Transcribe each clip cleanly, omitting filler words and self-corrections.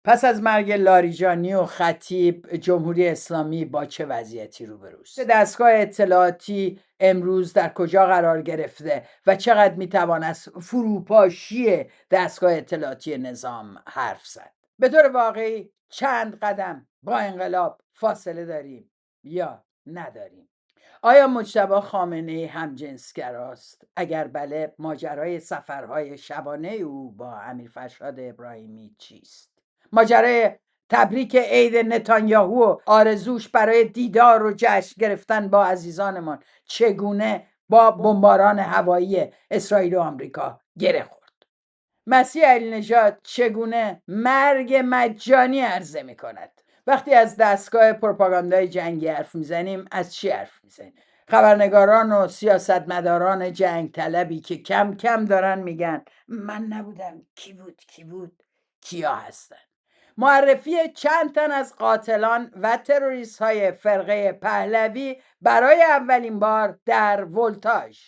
پس از مرگ لاریجانی و خطیب، جمهوری اسلامی با چه وضعیتی روبروست؟ دستگاه اطلاعاتی امروز در کجا قرار گرفته و چقدر میتوان از فروپاشی دستگاه اطلاعاتی نظام حرف زد؟ به طور واقعی چند قدم با انقلاب فاصله داریم یا نداریم؟ آیا مجتبی خامنه‌ای همجنسگراست؟ اگر بله، ماجرای سفرهای شبانه او با امیرفرشاد ابراهیمی چیست؟ ماجرای تبریک عید نتانیاهو و آرزوش برای دیدار و جشن گرفتن با عزیزانمان چگونه با بمباران هوایی اسرائیل و آمریکا گره خورد؟ مسیح علی نژاد چگونه مرگ مجانی عرضه می کند؟ وقتی از دستگاه پروپاگاندای جنگی حرف میزنیم از چی حرف میزنیم؟ خبرنگاران و سیاستمداران جنگ طلبی که کم کم دارن میگن من نبودم، کی بود کیا هستن؟ معرفی چند تن از قاتلان و تروریست های فرقه پهلوی برای اولین بار در ولتاژ.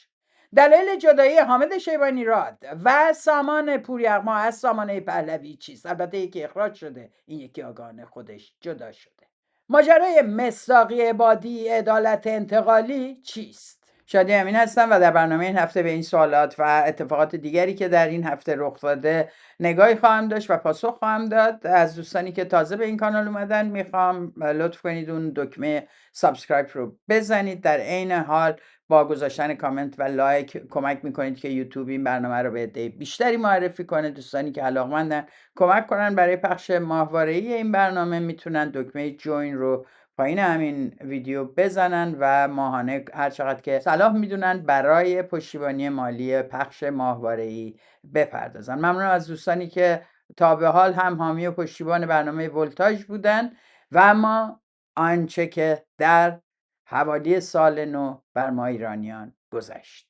دلیل جدایی حامد شیبانی راد و سامان پوریغما از سامانه پهلوی چیست؟ البته یکی اخراج شده، این یکی آگاهانه خودش جدا شده. ماجرای مصداقی عبادی عدالت انتقالی چیست؟ شادی امین هستم و در برنامه این هفته به این سوالات و اتفاقات دیگری که در این هفته رخ داده نگاهی خواهم داشت و پاسخ خواهم داد. از دوستانی که تازه به این کانال اومدن میخوام لطف کنید اون دکمه سابسکرایب رو بزنید. در عین حال با گذاشتن کامنت و لایک کمک میکنید که یوتیوب این برنامه رو به عده بیشتری معرفی کنه. دوستانی که علاقمندن کمک کنن برای پخش ماهواره‌ای این برنامه میتونن دکمه جوین رو پایین همین ویدیو بزنن و ماهانه هر چقدر که صلاح میدونن برای پشتیبانی مالی پخش ماهواره‌ای بپردازن. ممنون از دوستانی که تا به حال هم حامی و پشتیبان برنامه ولتاژ بودن و اما آنچه که در حوالی سال نو بر ما ایرانیان گذشت.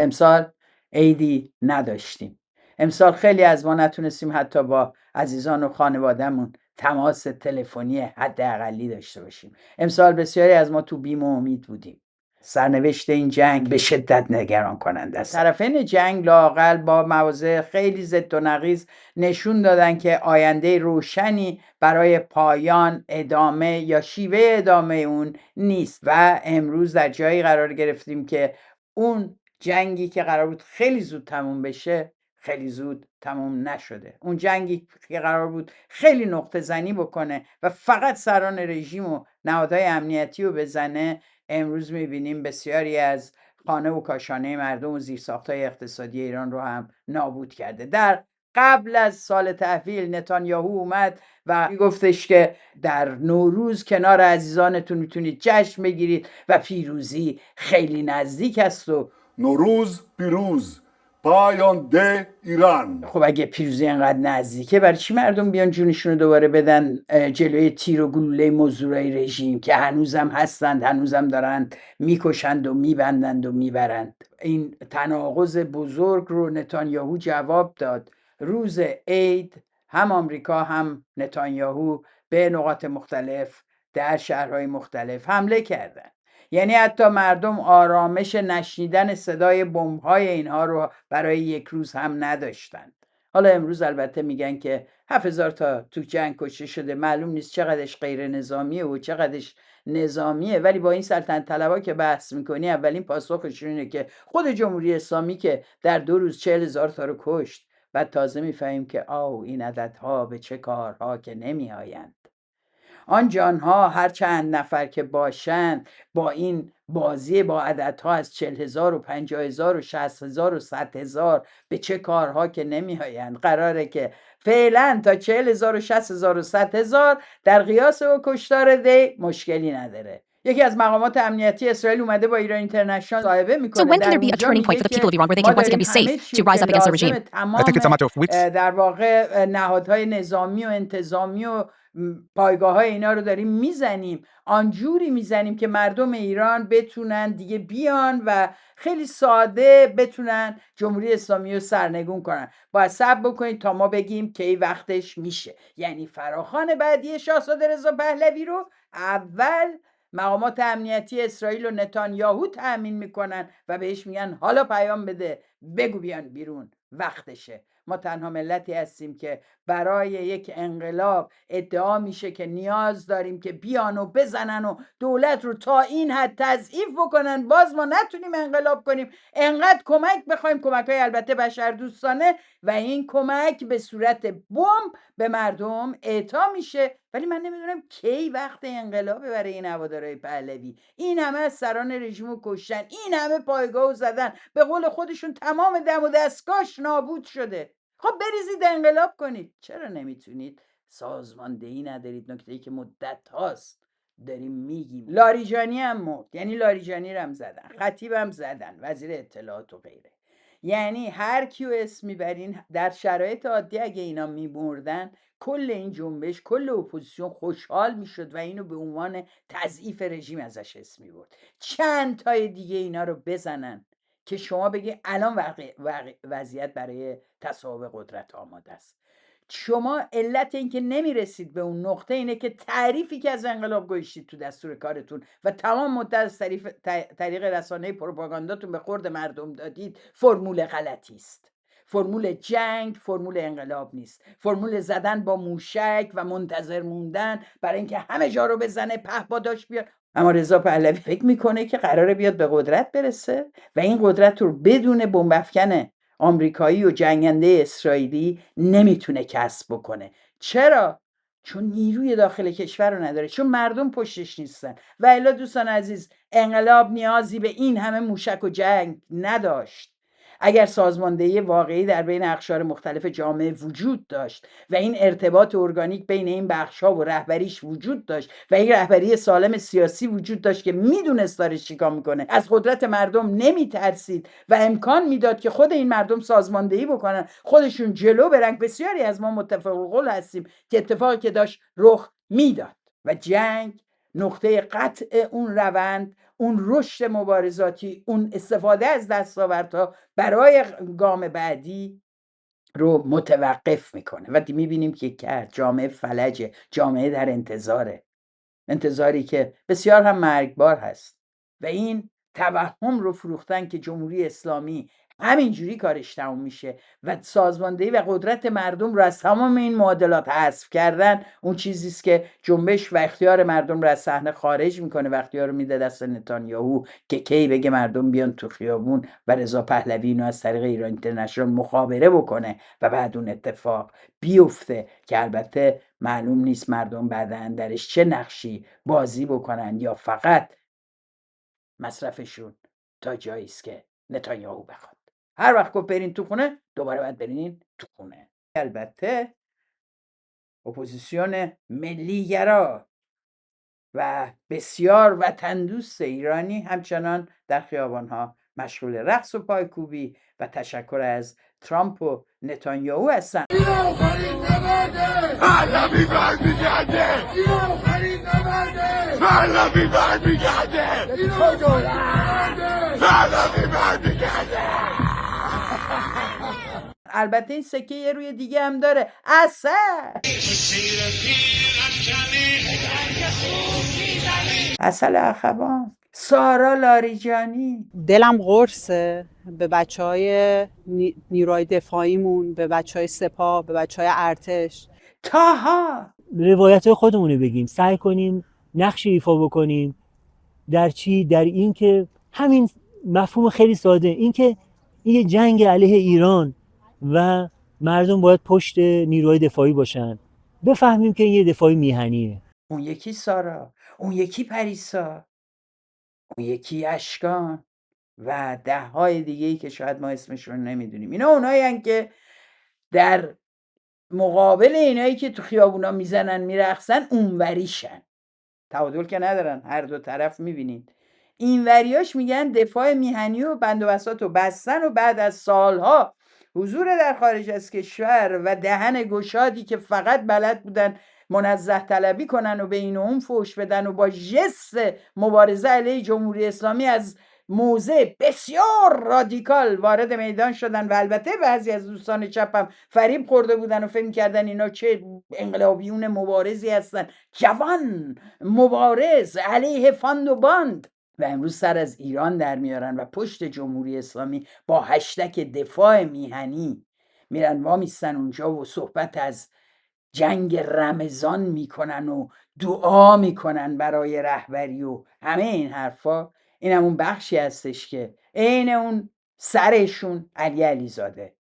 امسال عیدی نداشتیم. امسال خیلی از ما نتونستیم حتی با عزیزان و خانوادهمون تماس تلفنی حداقلی داشته باشیم. امسال بسیاری از ما تو بیم و امید بودیم. سرنوشت این جنگ به شدت نگران کننده است. طرفین جنگ لااقل با مواضع خیلی ضد و نقیض نشون دادن که آینده روشنی برای پایان، ادامه یا شیوه ادامه اون نیست و امروز در جایی قرار گرفتیم که اون جنگی که قرار بود خیلی زود تموم بشه خیلی زود تموم نشده. اون جنگی که قرار بود خیلی نقطه زنی بکنه و فقط سران رژیم و نهادهای امنیتی رو بزنه، امروز میبینیم بسیاری از خانه و کاشانه مردم و زیرساختهای اقتصادی ایران رو هم نابود کرده. در قبل از سال تحویل نتانیاهو اومد و گفتش که در نوروز کنار عزیزانتون میتونید جشن بگیرید و پیروزی خیلی نزدیک است و نوروز پیروز، پاینده ایران. خب اگه پیروزی انقدر نزدیکه برای چی مردم بیان جونشون رو دوباره بدن جلوی تیر و گلوله مزدورای رژیم که هنوزم هستند، هنوزم دارند میکشند و میبندند و میبرند؟ این تناقض بزرگ رو نتانیاهو جواب داد. روز عید هم آمریکا هم نتانیاهو به نقاط مختلف در شهرهای مختلف حمله کردند. یعنی حتی مردم آرامش نشنیدن صدای بمب‌های اینها رو برای یک روز هم نداشتند. حالا امروز البته میگن که 7000 تا تو جنگ کشته شده، معلوم نیست چقدرش غیر نظامیه و چقدرش نظامیه، ولی با این سلطنت طلبا که بحث میکنی اولین پاسخشون اینه که خود جمهوری اسلامی که در 2 روز 40,000 تا رو کشت. بعد تازه میفهمیم که این عددها به چه کارها که نمیآیند. آن جانها هر چند نفر که باشند با این بازی با عددها از 40,000 و 50,000 و 60,000 و 100,000 به چه کارها که نمیآیند. قراره که فعلا تا 40,000 و 60,000 و 100,000 در قیاس و کشتار دی مشکلی نداره. یکی از مقامات امنیتی اسرائیل اومده با ایران اینترنشنال مصاحبه میکنه. So when can there be a turning point for the people of Iran where they can once again be safe to rise up against the regime? I think it's a matter of weeks. در واقع نهادهای نظامی و انتظامی و پایگاه های اینا رو داریم میزنیم، آنجوری میزنیم که مردم ایران بتونن دیگه بیان و خیلی ساده بتونن جمهوری اسلامی رو سرنگون کنن. باید صبر بکنید تا ما بگیم کی وقتش میشه. یعنی فراخوان بعدی شاهزاده رضا پهلوی رو اول مقامات امنیتی اسرائیل و نتانیاهو تأمین میکنن و بهش میگن حالا پیام بده، بگو بیان بیرون، وقتشه. ما تنها ملتی هستیم که برای یک انقلاب ادعا میشه که نیاز داریم که بیان و بزنن و دولت رو تا این حد تضعیف بکنن، باز ما نتونیم انقلاب کنیم، انقدر کمک بخوایم، کمک‌های البته بشردوستانه، و این کمک به صورت بمب به مردم اعطا میشه. ولی من نمیدونم کی وقت انقلابه برای این هوادارهای پهلوی. این همه از سران رژیم رو کشتن، این همه پایگاه زدن، به قول خودشون تمام دم و دستگاهش نابود شده. خب بریزید انقلاب کنید. چرا نمیتونید؟ سازماندهی ندارید. نکته‌ای که مدت هاست داریم میگیم. لاریجانی هم مرد، یعنی لاریجانی رو هم زدن، خطیب هم زدن، وزیر اطلاعات و غیره. یعنی هر کیو اسم میبرین در شرایط عادی اگه اینا میمردن، کل این جنبش، کل اپوزیسیون خوشحال میشد و اینو به عنوان تضعیف رژیم ازش اسم میبرد. چند تای دیگه اینا رو بزنن که شما بگی الان وضعیت برای تصاحب قدرت آماده است. شما علت این که نمیرسید به اون نقطه اینه که تعریفی که از انقلاب گذاشتید تو دستور کارتون و تمام مدت از طریق رسانه پروپاگانداتون به خورد مردم دادید فرمول غلطی است. فرمول جنگ فرمول انقلاب نیست. فرمول زدن با موشک و منتظر موندن برای اینکه همه جا رو بزنه، پهپاداش بیاد. اما رضا پهلوی فکر میکنه که قراره بیاد به قدرت برسه و این قدرت رو بدون بمب افکن آمریکایی و جنگنده اسرائیلی نمیتونه کسب بکنه. چرا؟ چون نیروی داخل کشور رو نداره، چون مردم پشتش نیستن. و الا دوستان عزیز، انقلاب نیازی به این همه موشک و جنگ نداشت. اگر سازماندهی واقعی در بین اقشار مختلف جامعه وجود داشت و این ارتباط ارگانیک بین این بخش‌ها و رهبریش وجود داشت و این رهبری سالم سیاسی وجود داشت که میدونست داره چیکار میکنه، از قدرت مردم نمیترسید و امکان میداد که خود این مردم سازماندهی بکنن، خودشون جلو برن، بسیاری از ما متفق القول هستیم که اتفاقی که داشت رخ میداد. و جنگ نقطه قطع اون روند، اون رشد مبارزاتی، اون استفاده از دستاوردها برای گام بعدی رو متوقف میکنه. و میبینیم که کرد. جامعه فلجه، جامعه در انتظاره، انتظاری که بسیار هم مرگبار هست. و این توهم رو فروختن که جمهوری اسلامی همینجوری کارش تموم میشه و سازماندهی و قدرت مردم رو از تمام این معادلات حذف کردن. اون چیزی است که جنبش و اختیار مردم رو از صحنه خارج میکنه و اختیار رو میده دست نتانیاهو که کی بگه مردم بیان تو خیابون و رضا پهلوی اینو از طریق ایران اینترنشنال مخابره بکنه و بعد اون اتفاق بیفته که البته معلوم نیست مردم بعداً درش چه نقشی بازی بکنن یا فقط مصرفشون تا جایی است که نتانیاهو بخواد. هر وقت که برین تو خونه دوباره باید برین تو خونه. البته اپوزیسیون ملیگرا و بسیار وطن دوست ایرانی همچنان در خیابانها مشغول رقص و پایکوبی و تشکر از ترامپ و نتانیاهو هستن. پهلوی برمیگرده، پهلوی برمیگرده، پهلوی برمیگرده. البته این سکه یه روی دیگه هم داره. عسل اخوان، سارا لاریجانی. دلم قرصه به بچهای نیروهای دفاعیمون، به بچهای سپاه، به بچهای ارتش. تاها روایت خودمون رو بگیم، سعی کنیم نقشی ایفا بکنیم. در چی؟ در این که همین مفهوم خیلی ساده، این که این یه جنگ علیه ایران و مردم باید پشت نیروهای دفاعی باشن. بفهمیم که این یه دفاعی میهنیه. اون یکی سارا، اون یکی پریسا، اون یکی اشکان و 10 دیگه‌ای که شاید ما اسمشون نمیدونیم. اینا اونایی هستن که در مقابل اینایی که تو خیابونا میزنن میرقصن اونوریشن. تعادل که ندارن، هر دو طرف میبینید. اینوریاش میگن دفاع میهنی و بند و بساط و بستن و بعد از سالها حضور در خارج از کشور و دهن گشادی که فقط بلد بودن منزه طلبی کنن و به این و اون فوش بدن و با جست مبارزه علیه جمهوری اسلامی از موضع بسیار رادیکال وارد میدان شدن و البته بعضی از دوستان چپم فریب خورده بودن و فکر کردن اینا چه انقلابیون مبارزی هستن، جوان مبارز علیه فاند و باند، و امروز سر از ایران در میارن و پشت جمهوری اسلامی با هشتگ دفاع میهنی میرن وامیستن اونجا و صحبت از جنگ رمضان میکنن و دعا میکنن برای رهبری و همه این حرفا. این همون بخشی هستش که عین اون سرشون علی علیزاده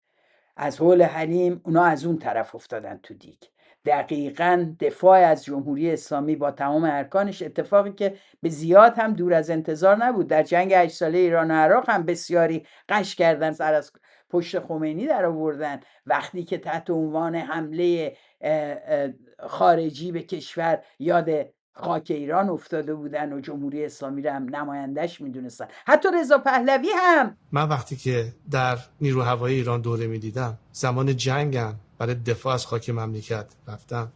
از حول حلیم اونا از اون طرف افتادن تو دیگ. دقیقاً دفاع از جمهوری اسلامی با تمام ارکانش، اتفاقی که به زیاد هم دور از انتظار نبود. در جنگ 8 ساله ایران و عراق هم بسیاری قش کردن، سر از پشت خمینی در آوردن وقتی که تحت عنوان حمله خارجی به کشور یاد خاک ایران افتاده بودن و جمهوری اسلامی رو هم نمایندش میدونستن. حتی رضا پهلوی هم، من وقتی که در نیرو هوایی ایران دوره میدیدم، زمان جنگم برای دفاع از خاک مملکت رفتم.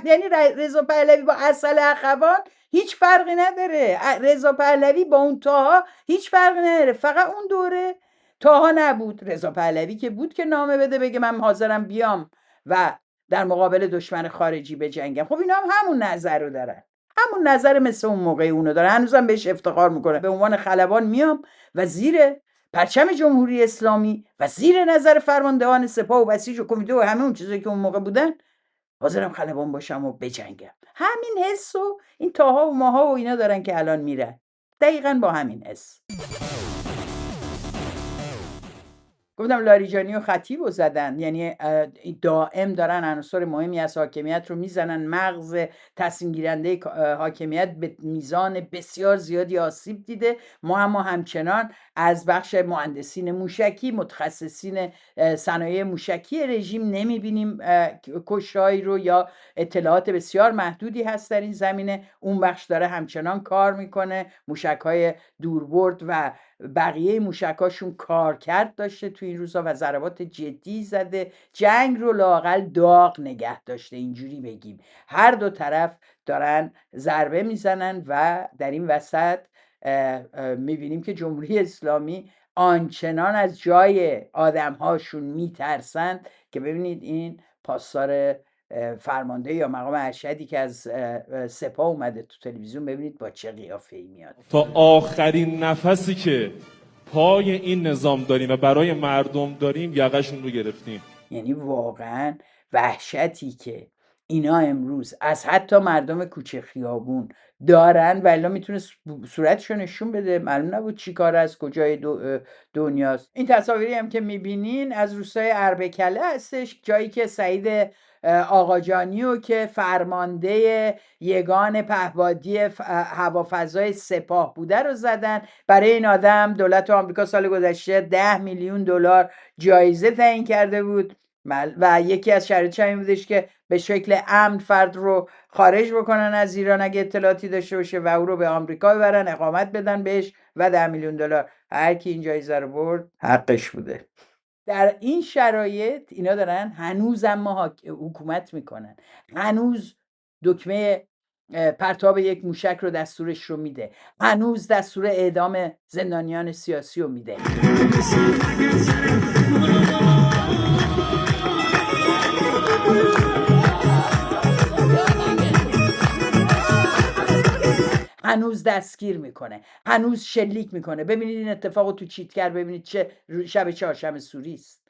یعنی رضا پهلوی با عسل اخوان هیچ فرقی نداره، رضا پهلوی با اون تاها هیچ فرقی نداره، فقط اون دوره تاها نبود. رضا پهلوی که بود که نامه بده بگه من حاضرم بیام و در مقابل دشمن خارجی بجنگم. خب اینا هم همون نظر رو دارن، همون نظر مثل اون موقع اونو دارن، هنوزم بهش افتخار میکنه. به عنوان خلبان میام و زیر پرچم جمهوری اسلامی و زیر نظر فرماندهان سپاه و بسیج و کمیته و همه اون چیزایی که اون موقع بودن حاضرم خلبان باشم و بجنگم. همین حس و این تاها و ماها و اینا دارن که الان میرن، دقیقاً با همین حس. گفتم لاریجانی و خطیب رو زدن، یعنی دائم دارن عناصر مهمی از حاکمیت رو میزنن. مغز تصمیم گیرنده حاکمیت به میزان بسیار زیادی آسیب دیده. ما همچنان از بخش مهندسین موشکی، متخصصین صنایع موشکی رژیم نمیبینیم کشته‌هایی رو یا اطلاعات بسیار محدودی هست در این زمینه. اون بخش داره همچنان کار میکنه. موشک‌های دوربرد و بقیه موشکاشون کارکرد داشته تو این روزها و ضربات جدی زده. جنگ رو لااقل داغ نگه داشته، اینجوری بگیم. هر دو طرف دارن ضربه میزنن و در این وسط میبینیم که جمهوری اسلامی آنچنان از جای آدمهاشون میترسند که ببینید این پاسدار فرمانده یا مقام ارشدی که از سپاه اومده تو تلویزیون، ببینید با چه قیافه‌ای میاد. تا آخرین نفسی که پای این نظام داریم و برای مردم داریم یقه‌شون رو گرفتیم. یعنی واقعا وحشتی که اینا امروز از حتی مردم کوچه خیابون دارن و الا میتونه صورتشو نشون بده، معلوم نبود چی کار از کجای دنیاست. این تصاویری هم که میبینین از روستای اربکله هستش، جایی که سعید آقاجانیو که فرمانده یگان پهپادی هوافضای سپاه بوده رو زدن. برای این آدم دولت آمریکا سال گذشته 10 میلیون دلار جایزه تعیین کرده بود و یکی از شرایطش این بودش که به شکل امن فرد رو خارج بکنن از ایران اگه اطلاعاتی داشته باشه و او رو به آمریکا ببرن، اقامت بدن بهش و 10 میلیون دلار. هر کی این جایزه رو برد حقش بوده. در این شرایط اینا دارن هنوز اما حکومت میکنن، هنوز دکمه پرتاب یک موشک رو دستورش رو میده، هنوز دستور اعدام زندانیان سیاسی رو میده. هنوز دستگیر میکنه، هنوز شلیک میکنه. ببینید این اتفاقو تو چیتگر، ببینید چه شب چهارشنبه سوری است.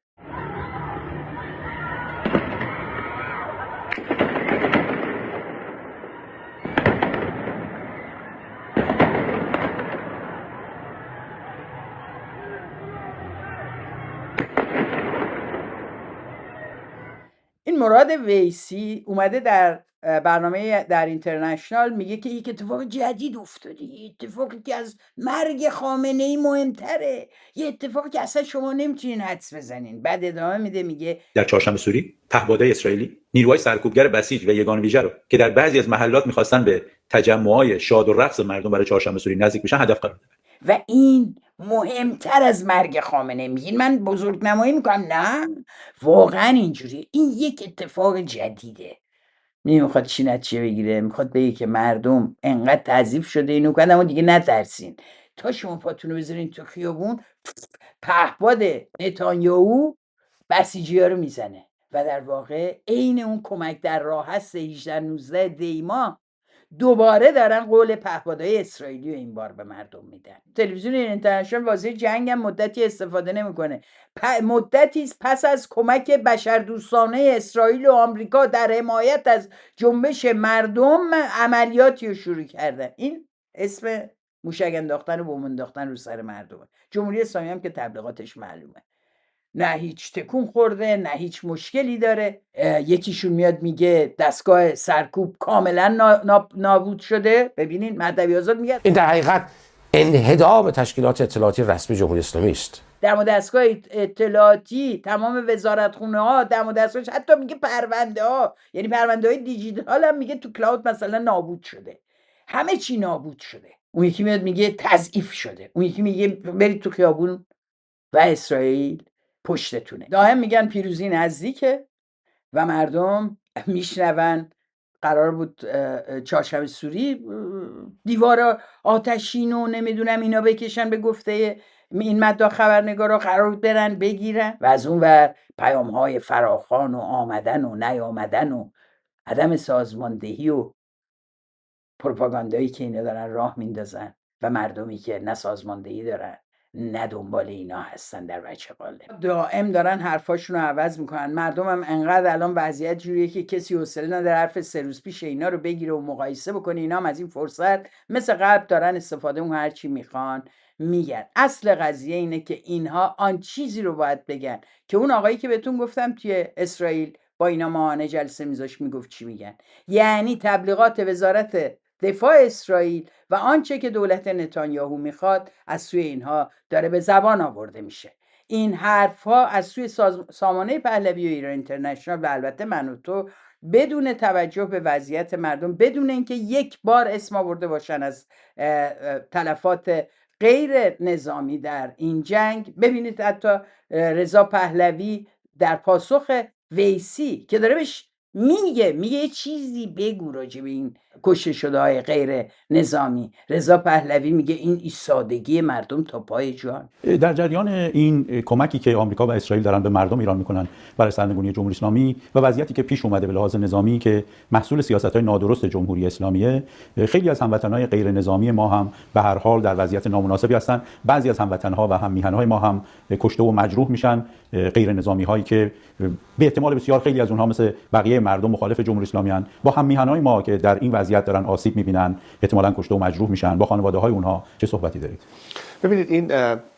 این مراد ویسی اومده در برنامه در اینترنشنال میگه که یک اتفاق جدید افتاده، یه اتفاقی که از مرگ خامنه‌ای مهمتره، یه اتفاقی که اصلا شما نمیتونین حدس بزنین. بعد ادامه میده میگه در چهارشنبه سوری پهپادهای اسرائیلی نیروهای سرکوبگر بسیج و یگان ویژه رو که در بعضی از محلات میخواستن به تجمعهای شاد و رقص مردم برای چهارشنبه سوری نزدیک بشن هدف قرار دادن. و این مهمتر از مرگ خامنه. میگین من بزرگنمایی میکنم؟ نه، واقعا اینجوریه. این یک اتفاق جدیده. میخواد چی نتیجه بگیره؟ میخواد بگه که مردم انقدر تضعیف شده اینو کردن اما دیگه نترسین، تا شما پاتونو بذارین تو خیابون پهپاد نتانیاهو بسیجی‌ها رو میزنه و در واقع عین اون کمک در راه هست 18-19 دیما دوباره دارن قول پهپادهای اسرائیلی رو این بار به مردم میدن. تلویزیون اینترنشنال واژه جنگ هم مدتی استفاده نمیکنه. مدتی پس از کمک بشردوستانه اسرائیل و آمریکا در حمایت از جنبش مردم عملیاتی رو شروع کردن. این اسم موشک انداختن و بمب انداختن رو سر مردمه. جمهوری اسلامی هم که تبلیغاتش معلومه، نه هیچ تکون خورده، نه هیچ مشکلی داره. یکیشون میاد میگه دستگاه سرکوب کاملا نابود شده. ببینین مهدوی آزاد میگه این در حقیقت انهدام تشکیلات اطلاعاتی رسمی جمهوری اسلامی است. دم و دستگاه اطلاعاتی، تمام وزارتخونه ها، دم و دستگاهش، حتی میگه پرونده ها، یعنی پرونده های دیجیتال هم میگه تو کلاود مثلا نابود شده. همه چی نابود شده. اون یکی میاد میگه تضعیف شده. اون یکی میگه برید تو خیابون و اسرائیل پشتتونه. دائم میگن پیروزی نزدیکه و مردم میشنون. قرار بود چهارشنبه سوری دیوار آتشین و نمیدونم اینا بکشن، به گفته این مدعا خبرنگارا قرار بود برن بگیرن و از اون ور پیام های فراخوان و آمدن و نیامدن و عدم سازماندهی و پروپاگاندایی که اینا دارن راه میندازن و مردمی که نه سازماندهی دارن نه دنبال اینا هستن در بچه قالب. دائم دارن حرفاشون رو عوض میکنن. مردم هم انقدر الان وضعیت جوریه که کسی حوصله نداره حرف 3 روز پیش اینا رو بگیره و مقایسه بکنه. اینا هم از این فرصت مثل قبل دارن استفاده اون هر چی میخوان میگن. اصل قضیه اینه که اینها آن چیزی رو باید بگن که اون آقایی که بهتون گفتم توی اسرائیل با اینا ماهانه جلسه میذاش میگفت چی میگن. یعنی تبلیغات وزارت دفاع اسرائیل و آنچه که دولت نتانیاهو میخواد از سوی اینها داره به زبان آورده میشه. این حرفها از سوی سامانه پهلوی و ایران اینترنشنال و البته من و تو بدون توجه به وضعیت مردم، بدون اینکه یک بار اسم آورده باشن از تلفات غیر نظامی در این جنگ. ببینید حتی رضا پهلوی در پاسخ ویسی که داره بهش میگه یه چیزی بگو راجع به این کشته شده های غیر نظامی، رضا پهلوی میگه این ایستادگی مردم تا پای جان. در جریان این کمکی که آمریکا و اسرائیل دارن به مردم ایران میکنن برای سرنگونی جمهوری اسلامی و وضعیتی که پیش اومده به لحاظ نظامی که محصول سیاست‌های نادرست جمهوری اسلامیه، خیلی از هموطنهای غیر نظامی ما هم به هر حال در وضعیت نامناسبی هستن. بعضی از هموطنها و هم میهن‌های ما هم کشته و مجروح میشن. غیر نظامی هایی که به احتمال بسیار خیلی از اونها مثل بقیه مردم مخالف جمهوری اسلامی ان، با هم میهن‌های ما که در این وضعیت دارن آسیب میبینن، احتمالاً کشته و مجروح میشن. با خانواده‌های اونها چه صحبتی دارید؟ ببینید این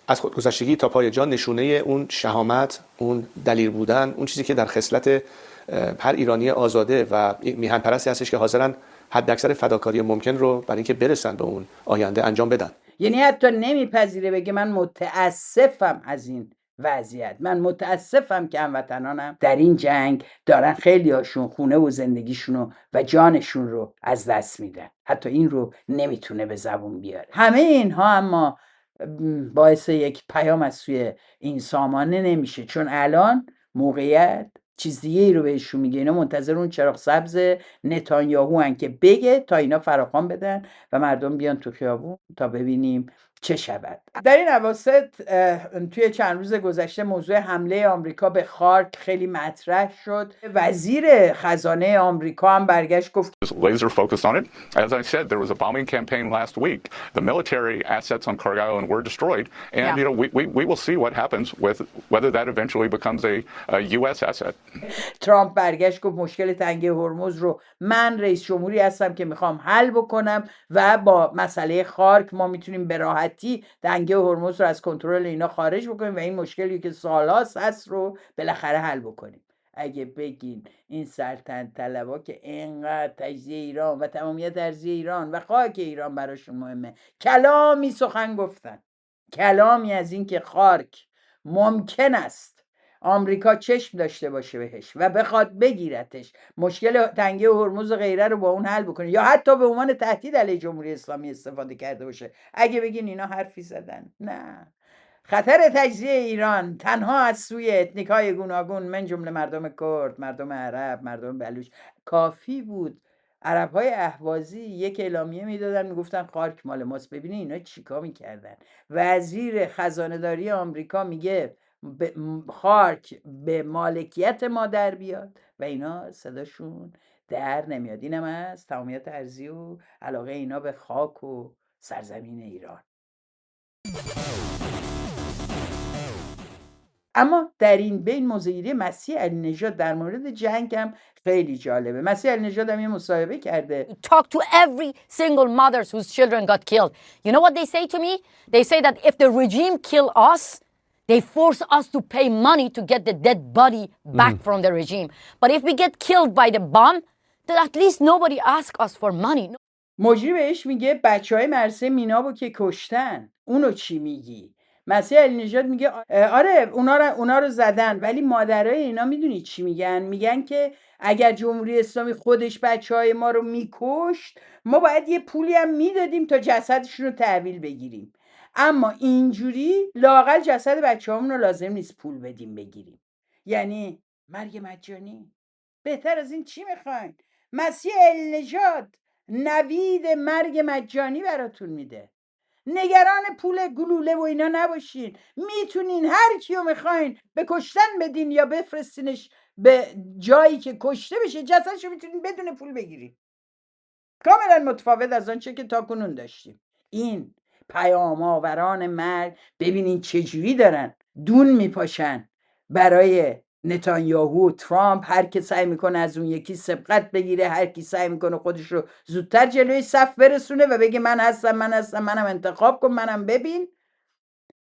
از خودگذشتگی تا پای جان نشونه اون شهامت، اون دلیر بودن، اون چیزی که در خصلت هر ایرانی آزاده و میهن پرستی هستش که حاضرن حداکثر فداکاری ممکن رو برای اینکه برسن به اون آینده انجام بدن. یعنی حتی نمیپذیره بگه من متاسفم از این وضعیت، من متاسفم که هموطنانم در این جنگ دارن خیلی هاشون خونه و زندگیشونو و جانشون رو از دست میدن. حتی این رو نمیتونه به زبون بیاره. همه اینها اما باعث یک پیام از سوی این سامانه نمیشه، چون الان موقعیت چیز دیگه ای رو بهشون میگه. اینا منتظر اون چراغ سبز نتانیاهو هن که بگه تا اینا فراخوان بدن و مردم بیان تو خیابون تا ببینیم چه شود. در این اواسط توی چند روز گذشته موضوع حمله آمریکا به خارک خیلی مطرح شد. وزیر خزانه آمریکا هم برگشت گفت laser focused on it. As I said, there was a bombing campaign last week. The military assets on Khark Island were destroyed, and you know we will see what happens with whether that eventually becomes a U.S. asset. ترامپ برگشت گفت مشکل تنگه هرمز رو من رئیس جمهوری هستم که میخوام حل بکنم و با مسئله خارک ما میتونیم به راحتی تنگه هرمز رو از کنترل اینا خارج بکنیم و این مشکلی که سالهاست هست رو بالاخره حل بکنیم. اگه بگین این سلطنت طلبا که اینقدر تجزیه ایران و تمامیت ارضی ایران و خاک ایران براشون مهمه، کلامی سخن گفتن، کلامی از این که خارک ممکن است آمریکا چشم داشته باشه بهش و بخواد بگیرتش، مشکل تنگه هرمز و غیره رو با اون حل بکنه یا حتی به عنوان تهدید علیه جمهوری اسلامی استفاده کرده باشه. اگه بگین اینا حرفی زدن، نه. خطر تجزیه ایران تنها از سوی اتنیک‌های گوناگون من جمله مردم کرد، مردم عرب، مردم بلوچ، کافی بود عرب‌های اهوازی یک اعلامیه میدادن میگفتن خاک مال ماست. ببینید اینا چیکار میکردن. وزیر خزانه‌داری آمریکا میگه خاک به مالکیت ما در بیاد و اینا صداشون در نمیاد. اینم از تمامیت ارضی و علاقه اینا به خاک و سرزمین ایران. اما در این بین مظاهره مسیح علی نژاد در مورد جنگ هم خیلی جالبه. مسیح علی نژاد هم یه مصاحبه کرده. Talk to every single mothers whose children got killed. You know what they say to me? They say that if the regime kill us, they force us to pay money to get the dead body back from the regime. But if we get killed by the bomb, then at least nobody ask us for money. مجری بهش میگه بچهای مدرسه مینابو که کشتن، اونو چی میگی؟ مسیح علی نژاد میگه آره اونا رو زدن، ولی مادرای اینا میدونی چی میگن؟ میگن که اگر جمهوری اسلامی خودش بچهای ما رو میکشت، ما باید یه پولی هم میدادیم تا جسدشون رو تحویل بگیریم، اما اینجوری لااقل جسد بچه‌هامون رو لازم نیست پول بدیم بگیریم. یعنی مرگ مجانی. بهتر از این چی میخواین؟ مسیح علی نژاد نوید مرگ مجانی براتون میده. نگران پول گلوله و اینا نباشین، میتونین هر کیو میخواین به کشتن بدین یا بفرستینش به جایی که کشته بشه، جسدشو میتونین بدون پول بگیرین. کاملا متفاوت از آنچه که تاکنون داشتیم. این پیام آوران مرگ ببینین چجوری دارن دون میپاشن برای نتانیاهو، ترامپ، هر کی سعی میکنه از اون یکی سبقت بگیره، هر کی سعی میکنه خودش رو زودتر جلوی صف برسونه و بگه من هستم، منم انتخاب کن، منم ببین.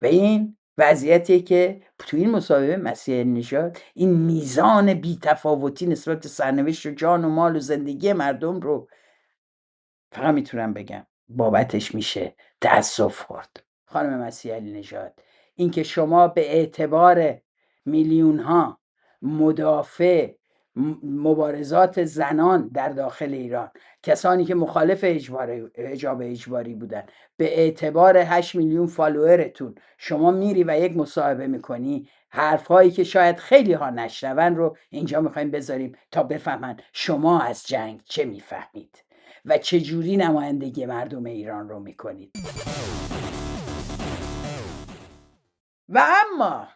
و این وضعیتی که تو این مصاحبه مسیح علی نژاد این میزان بی‌تفاوتی نسبت به سرنوشت و جان و مال و زندگی مردم رو فقط میتونم بگم بابتش میشه تأسف خورد. خانم مسیح علی نژاد، این که شما به اعتبار میلیون ها مدافع مبارزات زنان در داخل ایران، کسانی که مخالف حجاب اجباری بودن، به اعتبار 8 میلیون فالوورتون شما میری و یک مصاحبه میکنی، حرفهایی که شاید خیلی ها نشنون رو اینجا میخوایم بذاریم تا بفهمن شما از جنگ چه میفهمید و چه جوری نمایندگی مردم ایران رو میکنید. و اما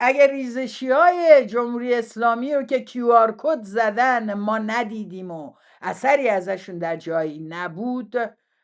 اگر ریزشی های جمهوری اسلامی رو که QR کد زدن ما ندیدیم و اثری ازشون در جایی نبود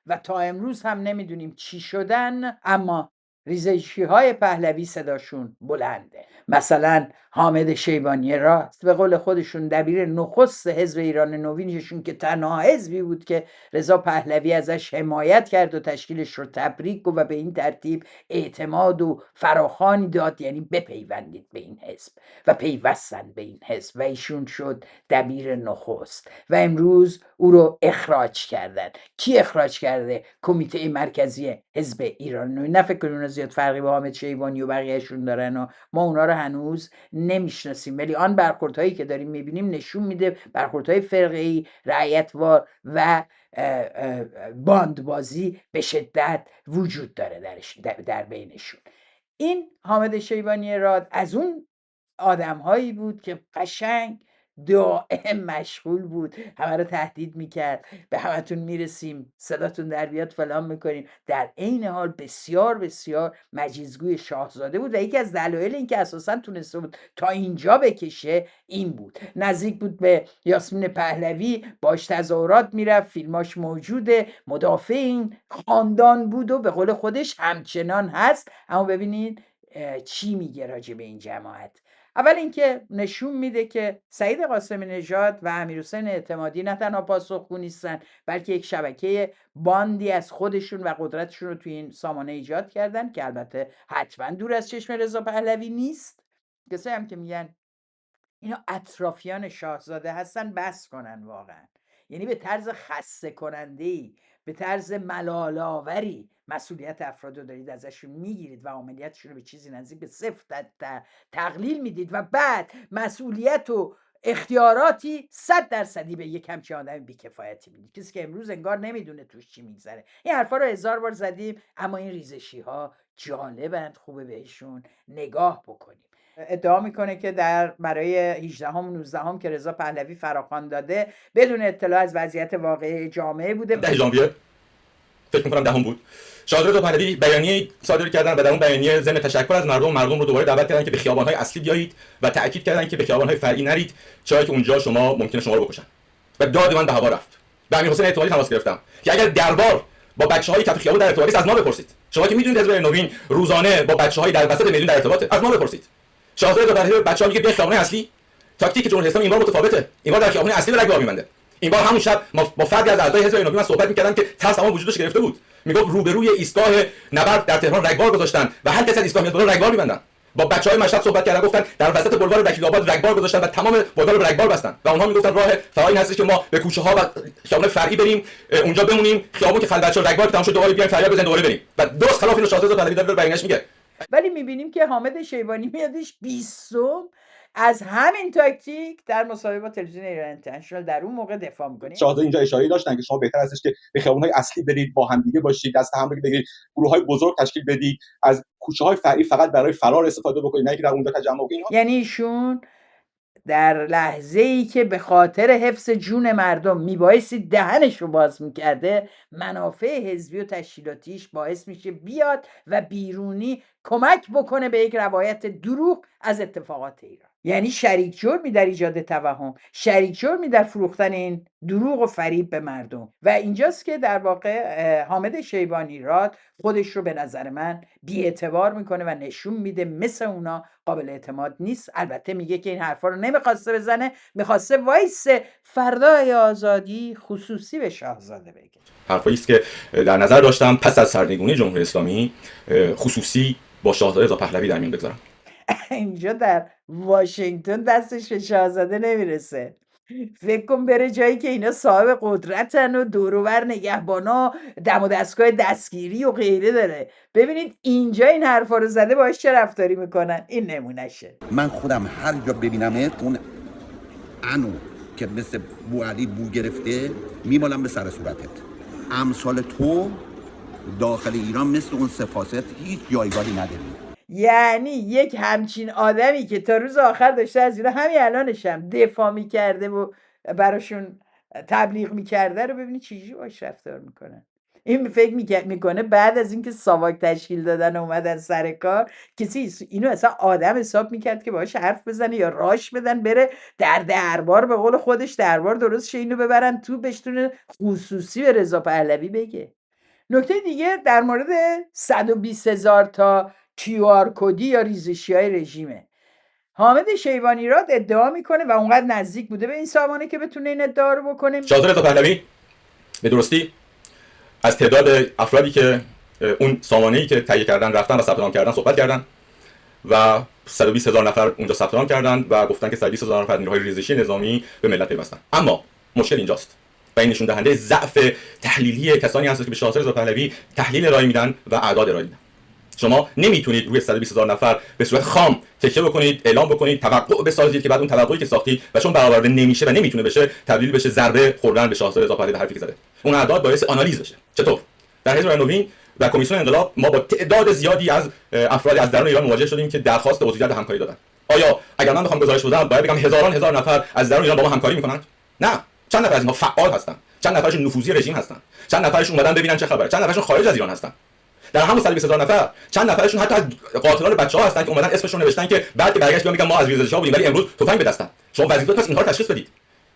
و تا امروز هم نمیدونیم چی شدن، اما ریزشی های پهلوی صداشون بلنده. مثلا حامد شیبانی راست، به قول خودشون دبیر نخست حزب ایران نوینشون که تنها حزبی بود که رضا پهلوی ازش حمایت کرد و تشکیلش رو تبریک گفت و به این ترتیب اعتماد و فراخوانی داد، یعنی بپیوندید به این حزب، و پیوستن به این حزب و ایشون شد دبیر نخست و امروز او رو اخراج کردن. کی اخراج کرده؟ کمیته مرکزی حزب ایران نوین. نه فکر کنید اونا زیاد فرقی با حامد شیبانی و بقیه‌شون دارن و ما اونا رو هنوز نمیشناسیم، ولی آن برخوردهایی که داریم میبینیم نشون میده برخوردهای فرقه‌ای، رعیت‌وار و باندبازی به شدت وجود داره در بینشون. این حامد شیبانی راد از اون آدم‌هایی بود که قشنگ دائم مشغول بود، همه رو تهدید میکرد، به همتون میرسیم، صداتون در بیاد، فلان میکنیم. در عین حال بسیار بسیار مجیزگوی شاهزاده بود و یکی از دلایل این که اساسا تونسته بود تا اینجا بکشه این بود. نزدیک بود به یاسمین پهلوی، باش تظاهرات میرفت، فیلماش موجوده، مدافع این خاندان بود و به قول خودش همچنان هست. اما ببینید چی میگه راجع به این جماعت. اول اینکه نشون میده که سعید قاسمی نژاد و امیرحسین اعتمادی نه تنها پاسخگو نیستن، بلکه یک شبکه باندی از خودشون و قدرتشون رو توی این سامانه ایجاد کردن که البته حتما دور از چشم رضا پهلوی نیست. کسایی هم که میگن اینا اطرافیان شاهزاده هستن بس کنن واقعا، یعنی به طرز خسته کننده‌ای، به طرز ملال‌آوری مسئولیت افراد رو دارید ازشون میگیرید و عملیاتشون رو به چیزی نزدیک به صفر تقلیل میدید و بعد مسئولیت و اختیاراتی 100% به یک همچین آدم بی‌کفایتی میدید، کسی که امروز انگار نمیدونه توش چی میگذره. این حرفا رو 1000 بار زدیم، اما این ریزشی ها جالبند، خوبه بهشون نگاه بکنیم. ادعا میکنه که برای 18 و 19 که رضا پهلوی فراخوان داده بدون اطلاع از وضعیت واقعی جامعه بوده. 10 ژانویه فکر می‌کنم دهم بود، شاهزاده رضا پهلوی بیانیه صادر کردن و در اون بیانیه ضمن تشکر از مردم رو دوباره دعوت کردن که به خیابان‌های اصلی بیایید و تاکید کردن که به خیابان‌های فرعی نرید، چرا که اونجا ممکنه شما رو بکشن. و داد من به هوا رفت. به امیرحسین اعتمادی تماس گرفتم که اگر دربار با بچه‌های کف خیابان در ارتباطی از ما بپرسید. شما که میدونید حزب نوین روزانه با بچه‌های در وسط میدون در ارتباطه، از ما بپرسید. شاهزاده رضا پهلوی بچه‌ها میگه به خیابان اصلی. تاکتیک جمهوری اسلامی این بار متفاوته. این بار در خیابان اصلی رگبار می‌بنده. این بار همون شب با فردی از اعضای حزب نوین من صحبت می‌کردم که ترس تمام وجودش گرفته بود. میگفت روبروی ایستگاه نبرد در تهران رگبار گذاشتن و هر کسی از ایستگاه میاد رگبار می‌بندن. با بچه‌های مشهد صحبت کردن، گفتن در وسط بلوار وکیل‌آباد رگبار گذاشتن و تمام بلوار رو رگبار بستن و اونها میگفتن راه فرعی هستش که ما به کوچه‌ها و خیابان فرعی بریم، اونجا بمونیم، خیابون که خلوت شد رگبار تمام شد دوباره بیایم فریاد بزنیم دوباره بریم. و درست خلاف اینو شاهزاده رضا پهلوی داره بیانش میگه. ولی می‌بینیم که حامد شیبانی میادش 20 از همین تاکتیک در مصاحبه با تلویزیون ایران اینترنشنال در اون موقع دفاع می‌کنه. شاهزاده اینجا اشاره داشتن که شما بهتر هستش که به خیابان‌های اصلی برید، با هم دیگه باشید، دست هم بگیرید، گروه‌های بزرگ تشکیل بدید، از کوچه‌های فرعی فقط برای فرار استفاده بکنید، نه اینکه در اونجا تجمع کنید. یعنی ایشون در لحظه‌ای که به خاطر حفظ جون مردم میبایستی دهنش رو باز میکرده، منافع حزبی و تشکیلاتیش باعث میشه بیاد و بیرونی کمک بکنه به یک روایت دروغ از اتفاقات ایران. یعنی شریک جرمی در ایجاد توهم، شریک جرمی در فروختن این دروغ و فریب به مردم. و اینجاست که در واقع حامد شیبانی راد خودش رو به نظر من بی‌اعتبار میکنه و نشون میده مثل اونا قابل اعتماد نیست. البته میگه که این حرفا رو نمیخواسته بزنه، میخواسته وایسه فردای آزادی خصوصی به شاهزاده بگه. حرفایی است که در نظر داشتم پس از سرنگونی جمهوری اسلامی خصوصی با شاهزاده رضا پهلوی در میان بگذارم. اینجا در واشنگتن دستش به شاهزاده نمیرسه. فکر کن بره جایی که اینا صاحب قدرتن و دوروبر نگهبانا دم و دستگاه دستگیری و غیره داره. ببینید اینجا این حرفا رو زده باهاش چه رفتاری میکنن. این نمونهشه. من خودم هر جا ببینمت اون انو که مثل بو علی بو گرفته میمالم به سر صورتت. امثال تو داخل ایران مثل اون سفاست هیچ جایگاهی نداری. یعنی یک همچین آدمی که تا روز آخر داشته از اینا همین الانش هم دفاع میکرده و براشون تبلیغ میکرده رو ببینید چیزی باش رفتار میکنن. این فکر میکنه بعد از اینکه ساواک تشکیل دادن اومدن سر کار کسی اینو اصلا آدم حساب میکرد که باهاش حرف بزنه یا راش بدن بره در دربار، به قول خودش دربار درست شه اینو ببرن تو بشتونه خصوصی به رضا پهلوی بگه. نکته دیگه در مورد 120,000 تا QR کدی یا ریزشی های رژیمه. حامد شیبانی راد ادعا میکنه و اونقدر نزدیک بوده به این سامانه که بتونه این ادعا رو بکنه. شاهزاده رضا پهلوی به درستی از تعداد افرادی که اون سامانه‌ای که تهیه کردن رفتن و ثبت نام کردن صحبت کردن و 120,000 نفر اونجا ثبت نام کردن و گفتن که 120,000 نفر نیروهای ریزشی نظامی به ملت پیوستن. اما مشکل اینجاست و این نشون دهنده ضعف تحلیلی کسانی هست که به شاهزاده رضا پهلوی تحلیل ارائه میدن و اعداد ارائه میدن. شما نمیتونید روی 120,000 نفر به صورت خام تکیه بکنید، اعلام بکنید، توقع بسازید که بعد اون توقعی که ساختید و چون برآورده نمیشه و نمیتونه بشه تبدیل بشه ضربه خوردن به شاهزاده رضا پهلوی به حرفی که زده. اون اعداد باعث آنالیز بشه. چطور؟ در حزب نوین و کمیسیون انقلاب ما با تعداد زیادی از افراد از درون ایران مواجه شدیم که درخواست عضویت و همکاری دادن. آیا اگر من بخوام گزارش بدم باید بگم هزار نفر از درون ایران با ما همکاری میکنند؟ نه. چند نفر از اینها فعال هستن؟ چند نفرشون نفوذی رژیم هستن؟ چند نفرشون اومدن ببینن چه خبره؟ چند نفرشون خارج از ایران هستن؟ در همون 120,000 نفر چند نفرشون حتی از قاتلان بچه‌ها هستن که اومدن اسمشون نوشتن که بعد که برگشت میگن ما از ریزش‌ها بودیم ولی امروز تفنگ به دستن. شما وظیفه پس اینها رو تشخیص بدید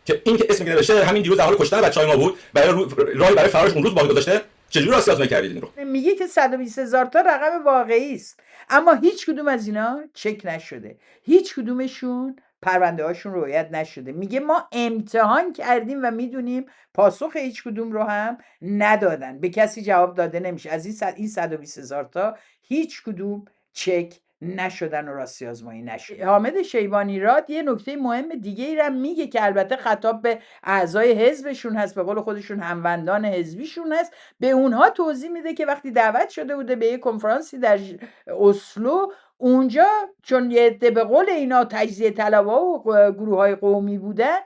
که این که اسم نوشته همین دیروز در حال کشتن بچه‌های ما بود برای راهی برای فرارش اون روز باقی گذاشته. چجوری راستی آزمایی کردید این رو؟ میگه که 120,000 تا رقم واقعی است، اما هیچ کدوم از اینا چک نشده، هیچ کدومشون پرونده هاشون رعایت نشده. میگه ما امتحان کردیم و میدونیم پاسخ هیچ کدوم رو هم ندادن، به کسی جواب داده نمیشه. از این 120,000 تا هیچ کدوم چک نشدن و راستی آزمایی نشد. حامد شیبانی راد یه نکته مهم دیگه ای رو میگه که البته خطاب به اعضای حزبشون هست، به قول خودشون هموندان حزبیشون هست، به اونها توضیح میده که وقتی دعوت شده بوده به یه کنفرانسی در اسلو، اونجا چون یه عده به قول اینا تجزیه طلبها و گروه های قومی بودن،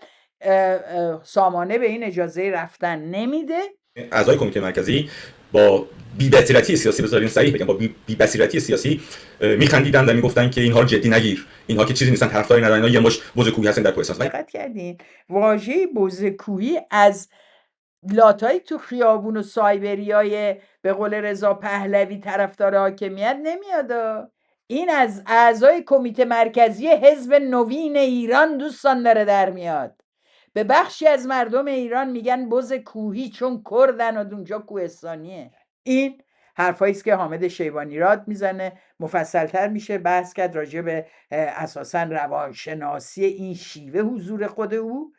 سامانه به این اجازه رفتن نمیده. اعضای کمیته مرکزی با بی‌بصیرتی سیاسی، بذارین صحیح بگم، با بی‌بصیرتی سیاسی میخندیدن و میگفتن که اینها رو جدی نگیر، اینها که چیزی نیستن، طرفداری ندارن، اینا یه مش بزرگویی هستن در کوهستان. دقت کردین واژه بزرگویی از لاتایی تو خیابون و سایبریای به قول رضا پهلوی طرفدار حاکمیت نمیاد. این از اعضای کمیته مرکزی حزب نوین ایران دوستان داره در میاد. به بخشی از مردم ایران میگن بز کوهی چون کردن و اونجا کوهستانیه. این حرفایی است که حامد شیبانیراد میزنه. مفصلتر میشه بحث کرد راجع به اساساً روانشناسی این شیوه حضور خود او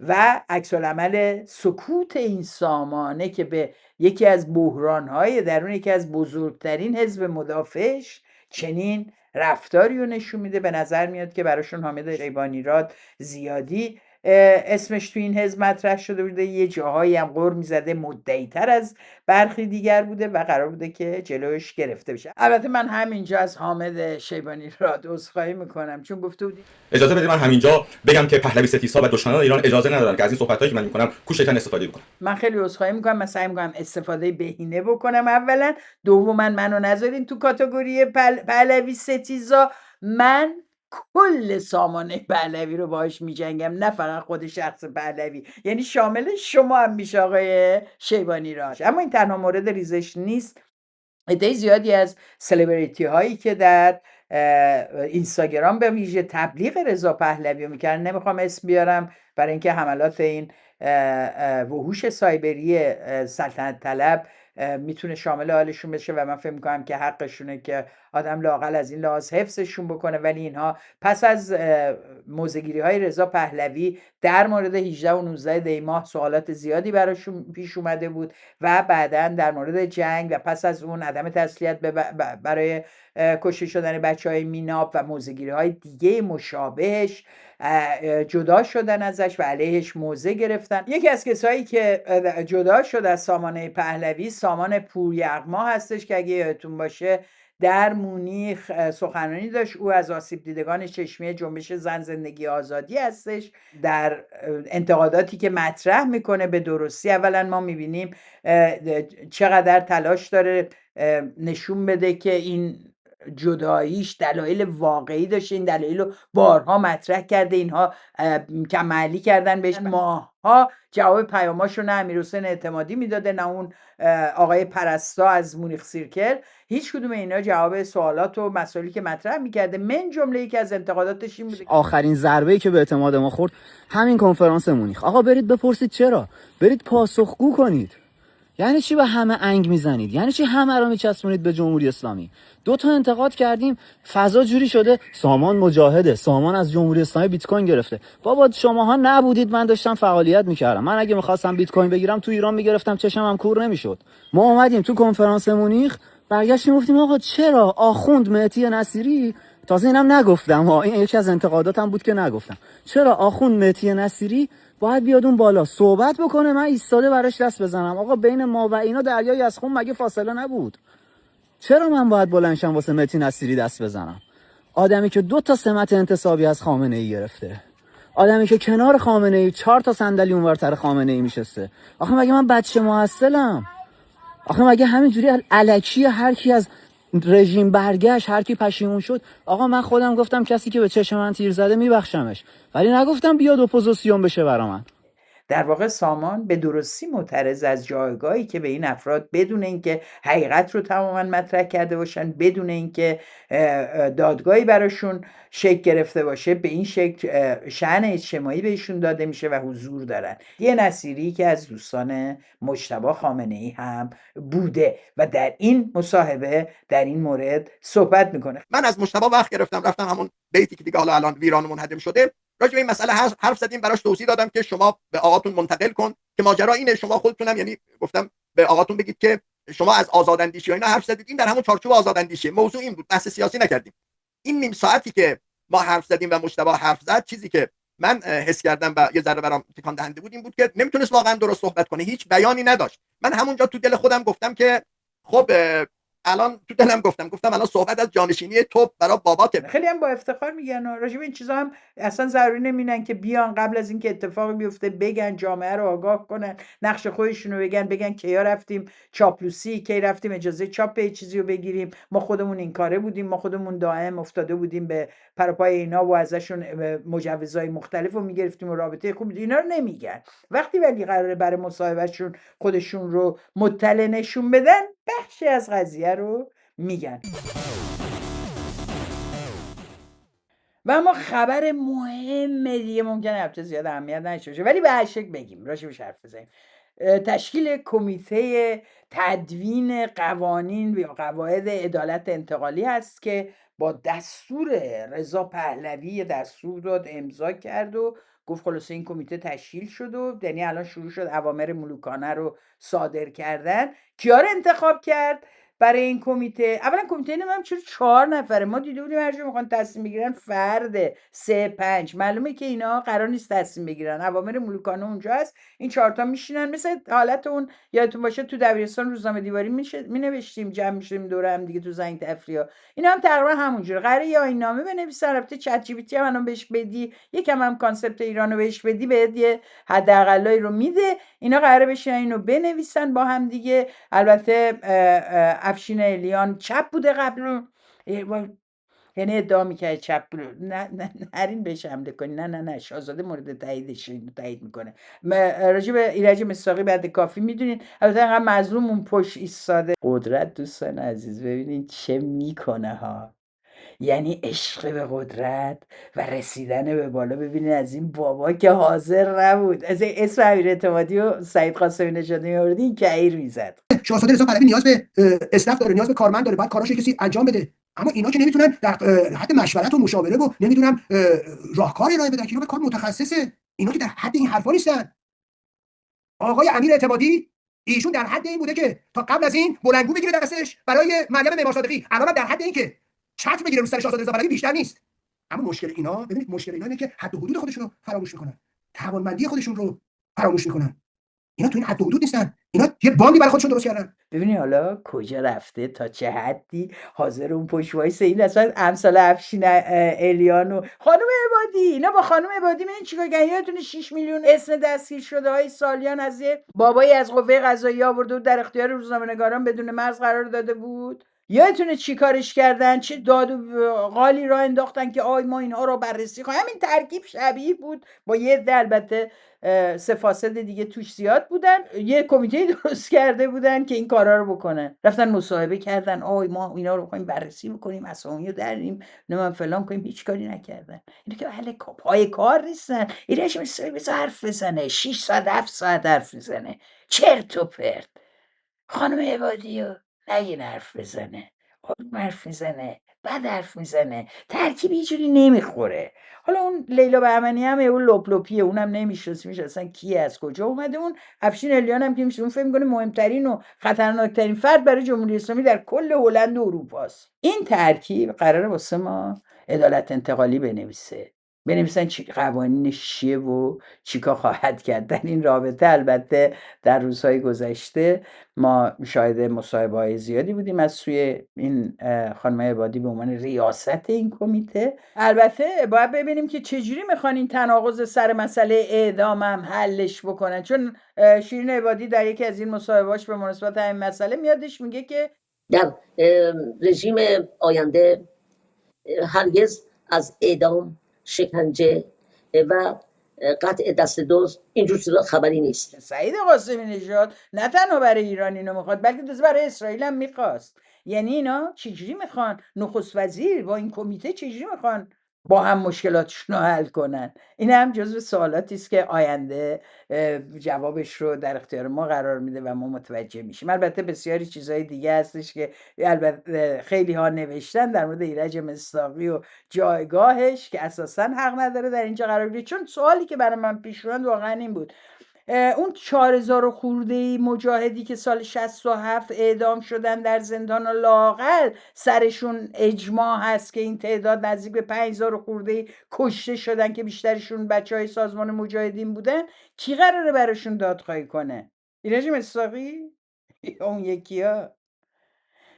و عکس‌العمل سکوت این سامانه که به یکی از بحران‌های درون یکی از بزرگترین حزب مدافعش چنین رفتاری رو نشون میده. به نظر میاد که براشون حامد شیبانیراد زیادی اسمش تو این حزب مطرح شده بوده، یه جاهایی هم غر میزده مدعی‌تر از برخی دیگر بوده و قرار بوده که جلوش گرفته بشه. البته من همینجا از حامد شیبانیراد عذرخواهی میکنم چون گفته بودی اجازه بدید من همینجا بگم که پهلوی ستیزها و دشمنان ایران اجازه ندارن که از این صحبتایی که من میکنم کوچکترین استفاده بکنم. من خیلی عذرخواهی میکنم، من سعی میکنم استفاده بهینه بکنم اولا. دوما منو نذارین تو کاتگوری پهلوی ستیزا. من کل سامانه پهلوی رو باهاش میجنگم، نه فقط خود شخص پهلوی، یعنی شامل شما هم میشه آقای شیبانیراد. اما این تنها مورد ریزش نیست. عده زیادی از سلبریتی هایی که در اینستاگرام به ویژه تبلیغ رضا پهلوی میکردن، نمیخوام اسم بیارم برای اینکه حملات این وحوش سایبری سلطنت طلب میتونه شامل حالشون بشه و من فکر میکنم که حقشونه که آدم لااقل از این لحاظ حفظشون بکنه. ولی اینها پس از موضع‌گیری های رضا پهلوی در مورد 18 و 19 دی ماه سوالات زیادی براشون پیش اومده بود و بعداً در مورد جنگ و پس از اون عدم تسلیت برای کشته شدن بچهای میناب و موضع‌گیری های دیگه مشابهش جدا شدن ازش و علیهش موضع گرفتن. یکی از کسایی که جدا شد از سامانه پهلوی سامان پوریغما هستش که اگه یادتون باشه در مونیخ سخنرانی داشت. او از آسیب دیدگان چشمی جنبش زن زندگی آزادی هستش. در انتقاداتی که مطرح میکنه به درستی اولا ما میبینیم چقدر تلاش داره نشون بده که این جداییش دلایل واقعی داشته، این دلایل رو بارها مطرح کرده، اینها کمالی کردن بهش. ماها جواب پیاماشو نه امیرحسین اعتمادی میداده نه اون آقای پرستا از مونیخ سیرکل، هیچ کدوم اینا جواب سوالات و مسائلی که مطرح میکرده. من جمله یکی از انتقاداتش این بوده آخرین ضربه‌ای که به اعتماد ما خورد همین کنفرانس مونیخ. آقا برید بپرسید چرا، برید پاسخگو کنید. یعنی چی به همه انگ میزنید؟ یعنی چی همه رو میچسبونید به جمهوری اسلامی؟ 2 تا انتقاد کردیم، فضا جوری شده سامان مجاهده، سامان از جمهوری اسلامی بیت کوین گرفته. بابا شماها نبودید، من داشتم فعالیت میکردم. من اگه میخواستم بیت کوین بگیرم تو ایران میگرفتم، چشمم هم کور نمیشد. ما اومدیم تو کنفرانس مونیخ برگشتیم گفتیم آقا چرا آخوند مهدی نصیری، تازه اینم نگفتم ها، این یکی از انتقاداتم بود که نگفتم، چرا آخوند مهدی نصیری باید بیاد اون بالا صحبت بکنه، من ایستاده براش دست بزنم؟ آقا بین ما و اینا دریای از خون مگه فاصله نبود؟ چرا من باید بلندشم واسه مهدی نصیری دست بزنم؟ آدمی که 2 تا سمت انتصابی از خامنه ای گرفته، آدمی که کنار خامنه ای 4 تا صندلی اونورتر خامنه ای میشسته. آخه مگه من بچه محصلم؟ آخه مگه همینجوری الکی هر کی از رژیم برگشت هر کی پشیمون شد؟ آقا من خودم گفتم کسی که به چشم من تیر زده میبخشمش، ولی نگفتم بیاد اپوزیسیون بشه برا من. در واقع سامان به درستی معترض از جایگاهی که به این افراد بدون اینکه حقیقت رو تماما مطرح کرده باشن، بدون اینکه دادگاهی براشون شکل گرفته باشه، به این شکل شأن اجتماعی بهشون داده میشه و حضور دارن. یه نصیری که از دوستان مجتبی خامنه‌ای هم بوده و در این مصاحبه در این مورد صحبت میکنه. من از مجتبی وقت گرفتم، رفتم همون بیتی که دیگه حالا الان ویران و منهدم شده، راجع به این مسئله حرف زدیم، براش توضیح دادم که شما به آقاتون منتقل کن که ماجرا اینه، شما خودتونم، یعنی گفتم به آقاتون بگید که شما از آزاداندیشی و اینا حرف زدید، این در همون چارچوب آزاداندیشی. موضوع این بود، بحث سیاسی نکردیم. این نیم ساعتی که ما حرف زدیم و مجتبی حرف زد، چیزی که من حس کردم و یه ذره برام تکان دهنده بود این بود که نمیتونست واقعا درست صحبت کنه، هیچ بیانی نداشت. من همونجا تو دل خودم گفتم که خب الان تو دلم گفتم الان صحبت از جانشینی تو برای باباته. خیلی هم با افتخار میگن راجع به این چیزا هم اصلا ضروری نمینن که بیان قبل از اینکه اتفاقی بیفته بگن، جامعه رو آگاه کنن، نقش خودشونو بگن کیا رفتیم چاپلوسی، کی رفتیم اجازه چاپ چیزی رو بگیریم، ما خودمون این کاره بودیم، ما خودمون دائم افتاده بودیم به پروپای اینا و ازشون مجوزهای مختلف رو میگرفتیم و رابطه خوب. اینا رو نمیگن. وقتی ولی قراره برای مصاحبهشون خودشون رو مطلع نشون بدن، بخشی از قضیه رو میگن. و اما خبر مهم دیگه ممکنه البته زیاد اهمیت نداشته باشه ولی به هر شکل بگیم، راجبش حرف بزنیم. تشکیل کمیته تدوین قوانین یا قواعد عدالت انتقالی هست که با دستور رضا پهلوی دستور داد، امضا کرد و گفت خلاصه این کمیته تشکیل شد و یعنی الان شروع شد اوامر ملوکانه رو صادر کردن. کیا رو انتخاب کرد برای این کمیته؟ اولا کمیته نمیدونم چرا 4 نفره، ما دیده بودیم هر جا میخوان تصمیم بگیرن فرده 3-5، معلومه که اینا قرار نیست تصمیم بگیرن، اوامر ملوکانه اونجا هست، این 4 تا میشینن مثل حالت اون یادتون باشه تو دبیرستان روزنامه دیواری مینوشتیم، جمع میشیم دور هم دیگه تو زنگ تفریح. اینا هم تقریبا همونجوره، قراره یا این نامه بنویسن، البته چت جی پی تی هم الان بهش بدی، یکم هم کانسپت ایرانو بهش بدی، بهت یه حداقلایی رو میده، اینا قراره بشن اینو بنویسن با هم دیگه. البته افشین الیان چپ بوده قبل، یعنی ادعا میکرد چپ بوده. نه نرین بهش حمله کنی، نه شاهزاده مورد تاییدش تایید میکنه. راجع به ایرج مصداقی بعد کافی میدونین البته انقدر مظلوم اون پشت ایستاده. قدرت دوستان عزیز ببینین چه میکنه ها، یعنی عشق به قدرت و رسیدن به بالا. ببینید از این بابا که حاضر نبود، از اسم امیر اعتمادی و سعید قاسمی نژادی میوردی، این کعیر میزد. شاهزاده رضا پهلوی نیاز به اسنپ داره، نیاز به کارمند داره، باید کاراشو کسی انجام بده، اما اینا که نمیتونن در حد مشورت و مشاوره و نمیدونم راهکار ارائه بدن، که اینا به کار متخصصه، اینا که در حد این حرفا نیستن. آقای امیر اعتمادی ایشون در حد این بوده که تا قبل از این بلندگو بگیره دستش برای مریم معمار صادقی، الان در حد این که چتر بگیره رو سر شاهزاده رضا پهلوی بیشتر نیست. اما مشکل اینا، ببینید مشکل اینا اینه که حد و حدود خودشون رو فراموش میکنن، توانمندی خودشون رو فراموش میکنن. اینا تو این حد و حدود نیستن، اینا یه باندی برای خودشون درست کردن. ببینی حالا کجا رفته، تا چه حدی حاضر اون پشت وایسه. این اصلا امثال افشین الیان و خانم عبادی، اینا با خانم عبادی من چیکار کردن؟ یادتونه 6 میلیون اسم دستگیر شده های سالیان از یه بابایی از قوه قضاییه آورده بود در اختیار روزنامه‌نگاران بدون مرز قرار داده بود؟ یادتونه چی کارش کردن؟ چه داد و قالی را انداختن که آی ما اینها رو بررسی کنیم. همین ترکیب شبیه بود با یه عده البته 3 فاسد دیگه توش زیاد بودن، یه کمیته درست کرده بودن که این کارا رو بکنن، رفتن مصاحبه کردن، آی ما اینا رو می‌خوایم بررسی بکنیم، اسامی رو دریم، نمیدونم فلان کنیم، هیچ کاری نکردن. اینا که اهل پای کار نیستن. ایرج مصداقی بذار حرف بزنه، 6 ساعت 7 ساعت حرف میزنه چرت و پرت. خانم عبادی رو نگین حرف بزنه، آروم حرف میزنه، بد حرف میزنه، ترکیب یه جوری نمیخوره. حالا اون لیلا بهمنی هم اون لپلپیه، اونم نمیشناسیمش اصلا کیه، از کجا اومده. اون افشین الیان هم که میشه، اون فکر میکنه مهمترین و خطرناکترین فرد برای جمهوری اسلامی در کل هلند و اروپا است. این ترکیب قراره واسه ما عدالت انتقالی بنویسن قوانینش چیه و چیکار خواهد کرد در این رابطه. البته در روزهای گذشته ما شاهد مصاحبه‌های زیادی بودیم از سوی این خانم عبادی به عنوان ریاست این کمیته. البته باید ببینیم که چجوری میخوان این تناقض سر مسئله اعدام هم حلش بکنن، چون شیرین عبادی در یکی از این مصاحبه‌هاش به مناسبت همین مسئله میادش میگه که در رژیم آینده هرگز از اعدام، شکنجه و قطع دست دزد اینجور چیزا خبری نیست. سعید قاسمی نژاد نه تنها برای ایران اینو میخواد، بلکه برای اسرائیل هم میخواست. یعنی اینا چجوری میخوان نخست وزیر با این کمیته چجوری میخوان با هم مشکلاتشون رو حل کنن؟ این هم جزو سوالاتی است که آینده جوابش رو در اختیار ما قرار میده و ما متوجه میشیم. البته بسیاری چیزهای دیگه هستش که البته خیلی ها نوشتن در مورد ایرج مصداقی و جایگاهش که اساسا حق نداره در اینجا قرار بگیره. چون سوالی که برای من پیش اومد واقعا این بود، اون 4000 خورده مجاهدی که سال 67 اعدام شدن در زندان و لااقل سرشون اجماع هست که این تعداد نزدیک به 5000 خورده کشته شدن که بیشترشون بچهای سازمان مجاهدین بودن، کی قراره براشون دادخواهی کنه؟ ایرج مصداقی یا اون یکی‌ها؟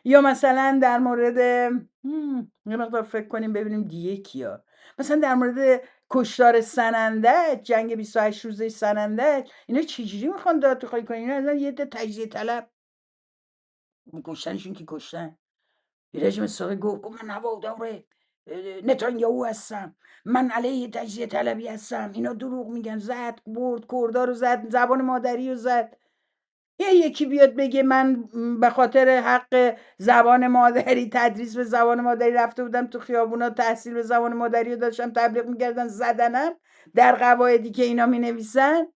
یا مثلا در مورد یه مقدار فکر کنیم ببینیم دیگه کیا، مثلا در مورد کشتار سنندج، جنگ 28 روزه سنندج، اینا چجوری میخوان دادخواهی کنن؟ اینا اصلا یه عده تجزیه طلب، کشتنشون که کشتن. رژیم اسرائیل گفت من هوادار نتانیاهو هستم، من علیه تجزیه طلبی هستم، اینا دروغ میگن، زد برد کردار رو زد، زبان مادری رو زد. یکی بیاد بگه من به خاطر حق زبان مادری، تدریس به زبان مادری رفته بودم تو خیابونا، تحصیل به زبان مادری رو داشتم تبلیغ میکردن، زدنم در قواعدی که اینا مینویسن،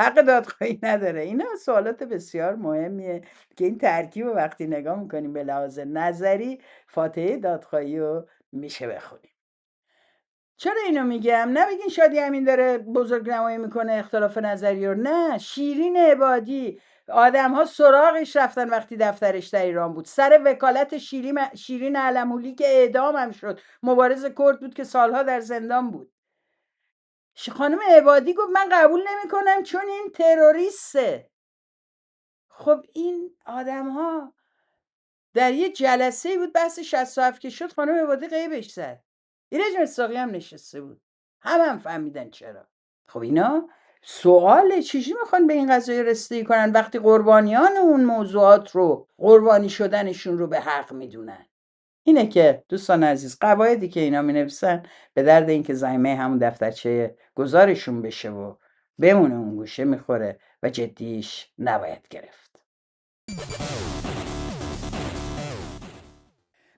حق دادخواهی نداره. اینا سوالات بسیار مهمیه که این ترکیب رو وقتی نگاه میکنیم به لحاظ نظری، فاتحه دادخواهی رو میشه بخونیم. چرا اینو میگم؟ نه بگین شادی امین داره بزرگ نمایی میکنه اختلاف نظری رو، نه. شیرین عبادی آدم ها سراغش رفتن وقتی دفترش در ایران بود، سر وکالت شیرین علمولی که اعدام هم شد، مبارز کرد بود که سالها در زندان بود. خانم عبادی گفت من قبول نمیکنم چون این تروریسته. خب این آدم ها در یه جلسه بود بحث 67 که شد، خانم عبادی غیبش زد، ایرج مصداقی هم نشسته بود، هم فهمیدن چرا. خب اینا سواله چجوری میخوان به این قضیه رسیدگی کنن وقتی قربانیان اون موضوعات رو، قربانی شدنشون رو به حق میدونن. اینه که دوستان عزیز، قواعدی که اینا مینویسن به درد این که زایمه همون دفترچه گزارشون بشه و بمونه اون گوشه میخوره و جدیش نباید گرفت.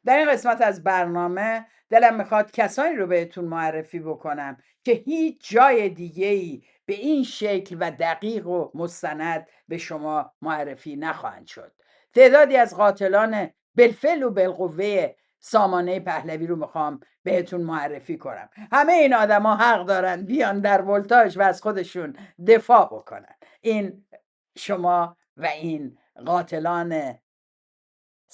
در این قسمت از برنامه دلم میخواد کسانی رو بهتون معرفی بکنم که هیچ جای دیگه‌ای به این شکل و دقیق و مستند به شما معرفی نخواهند شد. تعدادی از قاتلان بالفعل و بالقوه سامانه پهلوی رو میخوام بهتون معرفی کنم. همه این آدما حق دارن بیان در ولتاژ و از خودشون دفاع بکنن. این شما و این قاتلان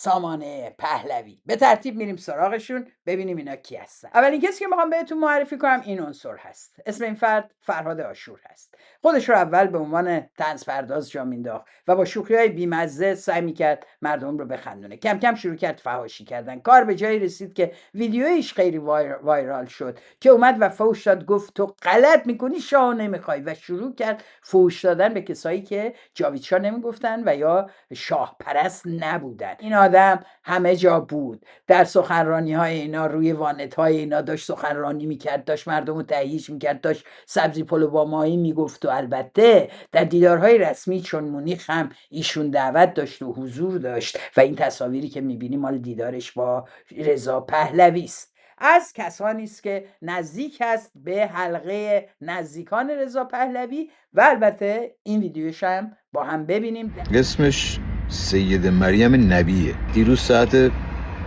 سامانه پهلوی. به ترتیب میریم سراغشون ببینیم اینا کی هستن. اولین کسی که میخوام بهتون معرفی کنم این عنصر هست. اسم این فرد فرهاد عاشور هست. خودش رو اول به عنوان طنز پرداز جا مینداخت و با شوخی‌های بی‌مزه سعی میکرد مردم رو بخندونه. کم کم شروع کرد فحاشی کردن. کار به جایی رسید که ویدیویش خیلی وایرال شد که اومد و فحش داد، گفت تو غلط میکنی، شاه نمیخوای، و شروع کرد فحش دادن به کسایی که جاوید شاه نمیگفتن و یا شاه پرست نبودن. این آدم همه جا بود، در سخنرانی های اینا، روی وانت های اینا داشت سخنرانی میکرد، داشت مردم رو تهییج میکرد، داشت سبزی پلو با ماهی میگفت و البته در دیدارهای رسمی چون مونیخ هم ایشون دعوت داشت و حضور داشت و این تصاویری که میبینیم مال دیدارش با رضا پهلوی است. از کسانی است که نزدیک است به حلقه نزدیکان رضا پهلوی و البته این ویدیوش هم با هم ببینیم. اسمش سید مریم نبیه. دیروز ساعت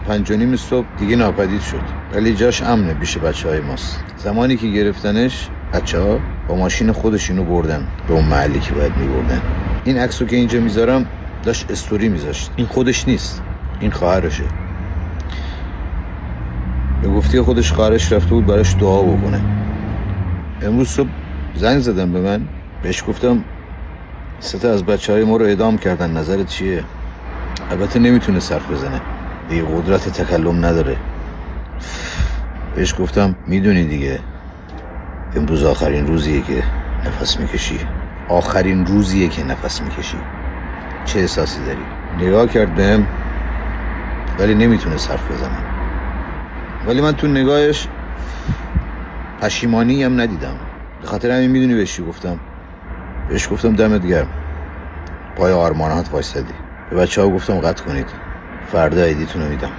5:30 صبح دیگه ناپدید شد، ولی جاش امنه پیش بچه‌های ماست. زمانی که گرفتنش بچه‌ها با ماشین خودشونو بردن به اون محلی که باید می‌بردن. این عکسو که اینجا میذارم داشت استوری میذاشت. این خودش نیست، این خواهرشه. به گفته خودش خواهرش رفته بود براش دعا بکنه. امروز صبح زنگ زدم به من، بهش گفتم 3 از بچه‌های ما رو اعدام کردن، نظرت چیه؟ البته نمیتونه حرف بزنه، دیگه قدرت تکلم نداره. بهش گفتم میدونی دیگه امروز آخرین روزیه که نفس میکشی، آخرین روزیه که نفس میکشی، چه احساسی داری؟ نگاه کرد بهم ولی نمیتونه حرف بزنه، ولی من تو نگاهش پشیمانی هم ندیدم. به خاطر همین میدونی بهش چی گفتم؟ بهش گفتم دمت گرم، پای آرمانات وایسادی. به بچه‌ها گفتم قطع کنید، فردا ایدیتون رو میدم.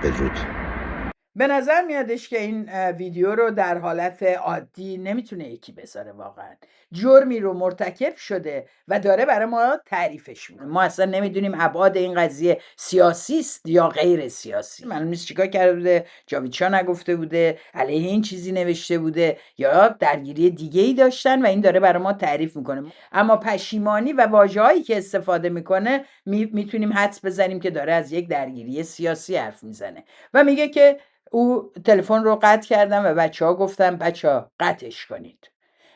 بدرود. به نظر میادش که این ویدیو رو در حالت عادی نمیتونه یکی بذاره، واقعا جرمی رو مرتکب شده و داره برای ما تعریفش میکنه. ما اصلا نمیدونیم ابعاد این قضیه سیاسی است یا غیر سیاسی. معلوم نیست چیکار کرده بوده، جاوید شاه نگفته بوده، علیه این چیزی نوشته بوده یا درگیری دیگه ای داشتن و این داره برای ما تعریف میکنه. اما پشیمانی و واژه‌هایی که استفاده میکنه میتونیم حدس بزنیم که داره از یک درگیری سیاسی حرف میزنه و میگه که او تلفن رو قطع کردم و بچه‌ها گفتم بچه‌ها قطعش کنید،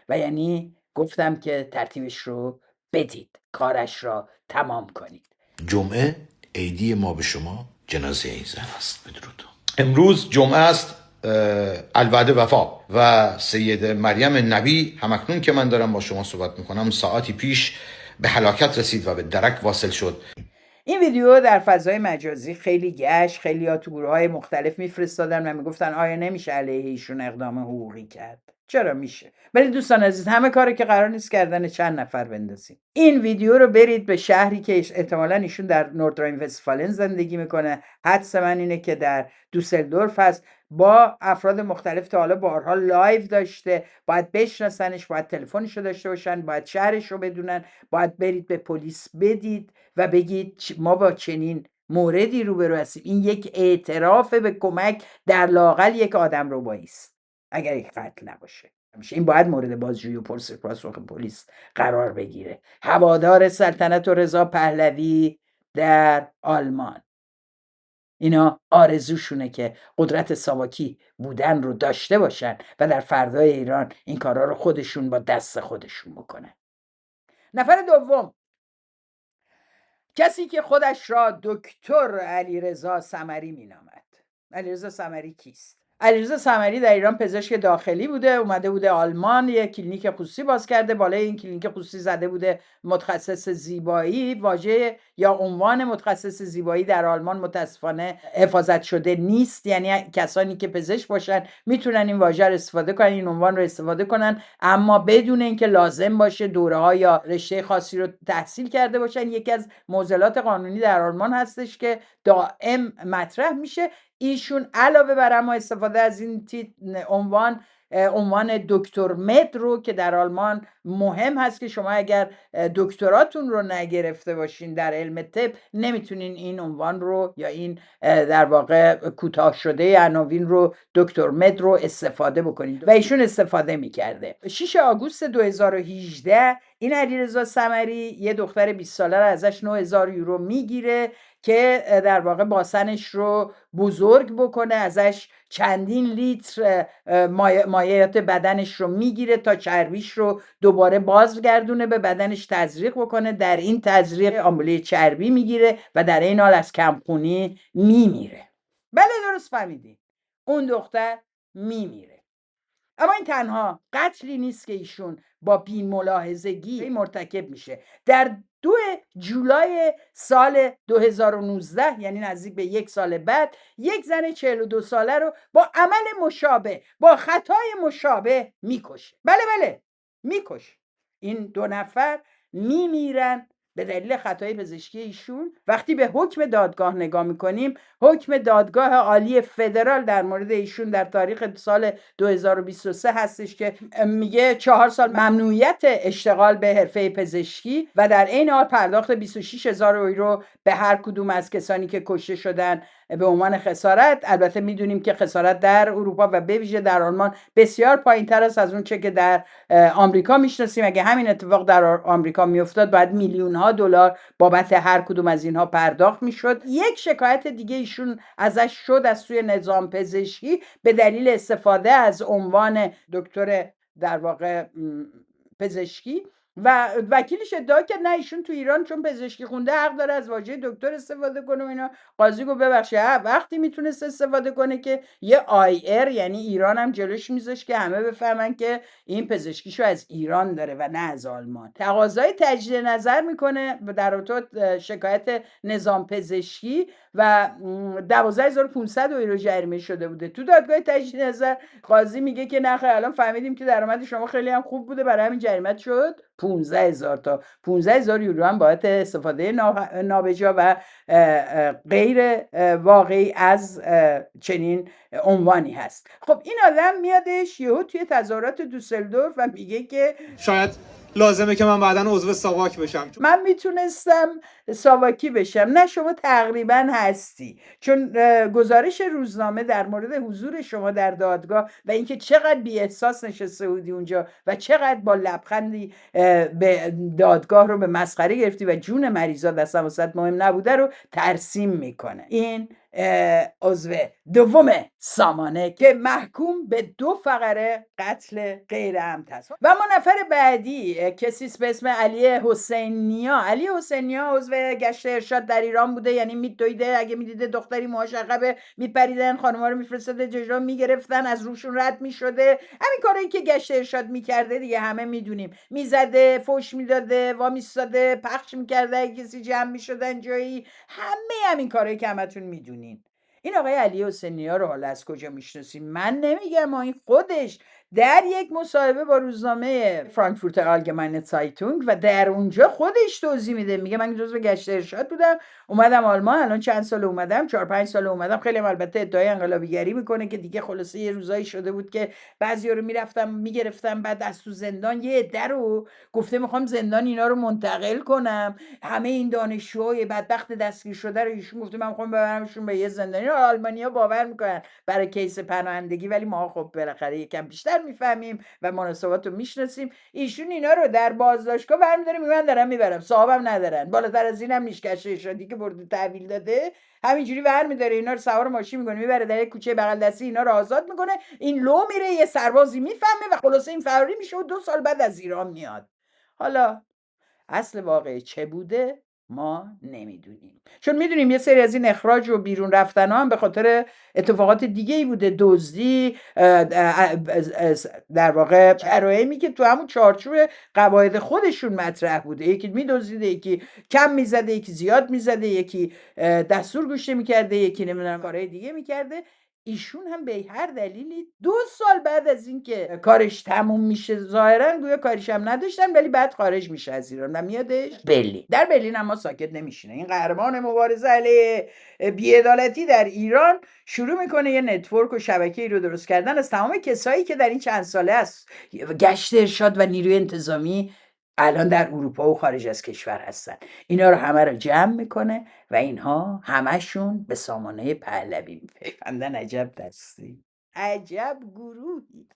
و یعنی گفتم که ترتیبش رو بدید، کارش را تمام کنید. جمعه عیدی ما به شما جنازه این زن است. بدرود. امروز جمعه است، الوعد وفا و سید مریم نبی همکنون که من دارم با شما صحبت میکنم ساعتی پیش به هلاکت رسید و به درک واصل شد. این ویدیو در فضای مجازی خیلی گشت، خیلی ها تو گروه‌های مختلف میفرستادن و میگفتن آیا نمیشه علیه ایشون اقدام حقوقی کرد؟ چرا میشه؟ ولی دوستان عزیز همه کاری که قرار نیست کردن چند نفر بندازیم. این ویدیو رو برید به شهری که احتمالاً ایشون در نوردراین وستفالن زندگی میکنه. حدس من اینه که در دوسلدورف هست. با افراد مختلف تا حالا بارها لایو داشته، باید بشناسنش، باید تلفنش رو داشته باشن، باید شهرش رو بدونن، باید برید به پلیس بدید و بگید ما با چنین موردی روبرو هستیم. این یک اعتراف به کمک در لااقل یک آدم ربایی است اگر یک قتل نباشه. این باید مورد بازجویی و پاسخ پلیس قرار بگیره. هوادار سلطنت و رضا پهلوی در آلمان، اینا آرزوشونه که قدرت ساواکی بودن رو داشته باشن و در فردای ایران این کارا رو خودشون با دست خودشون بکنن. نفر دوم، کسی که خودش را دکتر علیرضا ثمری مینامد. علیرضا ثمری کیست؟ علیرضا ثمری در ایران پزشک داخلی بوده، اومده بوده آلمان، یک کلینیک خصوصی باز کرده، بالای این کلینیک خصوصی زده بوده متخصص زیبایی. واژه یا عنوان متخصص زیبایی در آلمان متاسفانه حفاظت شده نیست، یعنی کسانی که پزشک باشن میتونن این واژه رو استفاده کنن، این عنوان رو استفاده کنن، اما بدون اینکه لازم باشه دوره‌ها یا رشته خاصی رو تحصیل کرده باشن. یکی از معضلات قانونی در آلمان هستش که دائم مطرح میشه. ایشون علاوه بر اما استفاده از این عنوان دکتر مد رو که در آلمان مهم هست که شما اگر دکتراتون رو نگرفته باشین در علم طب نمیتونین این عنوان رو یا این در واقع کوتاه شده عناوین رو دکتر مد رو استفاده بکنید و ایشون استفاده میکرده. 6 آگوست 2018 این علیرضا ثمری یه دختر 20 ساله رو ازش 9000 یورو میگیره که در واقع باسنش رو بزرگ بکنه، ازش چندین لیتر مایعات بدنش رو میگیره تا چربیش رو دوباره بازگردونه به بدنش، تزریق بکنه. در این تزریق آموله چربی میگیره و در این حال از کمخونی میمیره. بله درست فهمیدین، اون دختر میمیره. اما این تنها قتلی نیست که ایشون با بی ملاحظگی مرتکب میشه. در 2 جولای سال 2019 یعنی نزدیک به 1 سال بعد، یک زن 42 ساله رو با عمل مشابه، با خطای مشابه میکشه. بله میکشه. این 2 نفر میمیرن به دلیل خطای پزشکی ایشون. وقتی به حکم دادگاه نگاه میکنیم، حکم دادگاه عالی فدرال در مورد ایشون در تاریخ سال 2023 هستش که میگه 4 سال ممنوعیت اشتغال به حرفه پزشکی و در این حال پرداخت 26000 یورو به هر کدوم از کسانی که کشته شدن به عنوان خسارت. البته میدونیم که خسارت در اروپا و به ویژه در آلمان بسیار پایینتر است از اون چه که در آمریکا میشناسیم. اگه همین اتفاق در آمریکا میافتاد باید میلیون‌ها دلار بابت هر کدوم از اینها پرداخت میشد. یک شکایت دیگه ایشون ازش شد از سوی نظام پزشکی به دلیل استفاده از عنوان دکتر در واقع پزشکی و وکیلش ادعا کرد نه ایشون تو ایران چون پزشکی خونده حق داره از واژه دکتر استفاده کنه و اینا. قاضی گفت ببخشید وقتی میتونست استفاده کنه که یه آیر یعنی ایران هم جلوش میذاش که همه بفهمن که این پزشکیشو از ایران داره و نه از آلمان. تقاضای تجدید نظر میکنه در رابطه شکایت نظام پزشکی و 12500 یورو جریمه شده بوده. تو دادگاه تجدید نظر قاضی میگه که نه الان فهمیدیم که درآمد شما خیلی هم خوب بوده برای همین جریمه شد 15000 تا 15000 یورو هم باید استفاده نابجا و غیر واقعی از چنین عنوانی هست. خب این آدم میادش یهو توی تظاهرات دوسلدورف و میگه که شاید لازمه که من بعداً عضو ساواک بشم. من میتونستم ساواکی بشم. نه شما تقریبا هستی، چون گزارش روزنامه در مورد حضور شما در دادگاه و اینکه چقدر بی احساس نشسته بودی اونجا و چقدر با لبخندی به دادگاه رو به مسخره گرفتی و جون مریضا اصلا واسط مهم نبوده رو ترسیم میکنه. این عضو دوم سامانه که محکوم به 2 فقره قتل غیر عمد هست. و ما نفر بعدی کسی به اسم علی حسینیا. علی حسینیا عضو گشت ارشاد در ایران بوده، یعنی میدویده اگه میدیده دختری موهاش عقبه میپریدن، خانم‌ها رو میفرستاده ججا میگرفتن، از روشون رد میشده. همین کارایی که گشت ارشاد میکرده دیگه همه میدونیم، میزده، فوش میداده، وامیستاده، پخش میکرده، اگه کسی جمع میشدن جایی، همین کارایی که همتون میدونین. این آقای علی حسینیا رو حالا از کجا میشناسیم؟ من نمیگم، این خودش در یک مصاحبه با روزنامه فرانکفورتر آلگماینه زایتونگ و در اونجا خودش توضیح میده، میگه من جزو گشت ارشاد بودم، اومدم آلمان، الان چند سال اومدم، 4-5 سال اومدم. خیلی البته ادعای انقلابیگری میکنه که دیگه خلاصه یه روزایی شده بود که بعضیا رو میرفتم میگرفتم، بعد از تو زندان یه عده رو گفته میخوام زندان اینا رو منتقل کنم، همه این دانشجوهای بدبخت دستگیر شده رو ایشون گفته من میخوام ببرمشون به یه زندانی. آلمانیا باور میکنن برای کیس پناهندگی، ولی ما خب بالاخره یکم بیشتر میفهمیم و مناسبات رو میشناسیم. ایشون اینا رو در بازداشتگاه برمی‌داره میگه من دارم میبرم، صاحبم ندارن، بالاتر از اینم نیست، گشت ارشادی که برده تحویل داده همینجوری برمی‌داره اینا رو سوار ماشین میکنه میبره در یک کوچه بغل دستی، اینا رو آزاد میکنه، این لو میره، یه سربازی میفهمه و خلاصه این فراری میشه و 2 سال بعد از ایران میاد. حالا اصل واقعی چه بوده ما نمیدونیم، چون میدونیم یه سری از این اخراج و بیرون رفتن ها هم به خاطر اتفاقات دیگه ای بوده، دزدی، در واقع جرائمی که تو همون چارچوب قواعد خودشون مطرح بوده، یکی میدزدیده، یکی کم میزده، یکی زیاد میزده، یکی دستور گوش میکرده، یکی نمیدونم کارهای دیگه میکرده. ایشون هم به هر دلیلی 2 سال بعد از اینکه کارش تموم میشه ظاهرا گویا کاریش هم نداشتن، ولی بعد خارج میشه از ایران و میادش برلین. در برلین اما ساکت نمیشینه، این قهرمان مبارزه علیه بی‌عدالتی در ایران شروع میکنه یه نتورک و شبکه‌ای رو درست کردن از تمام کسایی که در این چند ساله است گشت ارشاد و نیروی انتظامی الان در اروپا و خارج از کشور هستن. اینا رو همه رو جمع میکنه و اینها همشون به سامانه پهلوی میپیوندن. عجب دستی، عجب گروهی،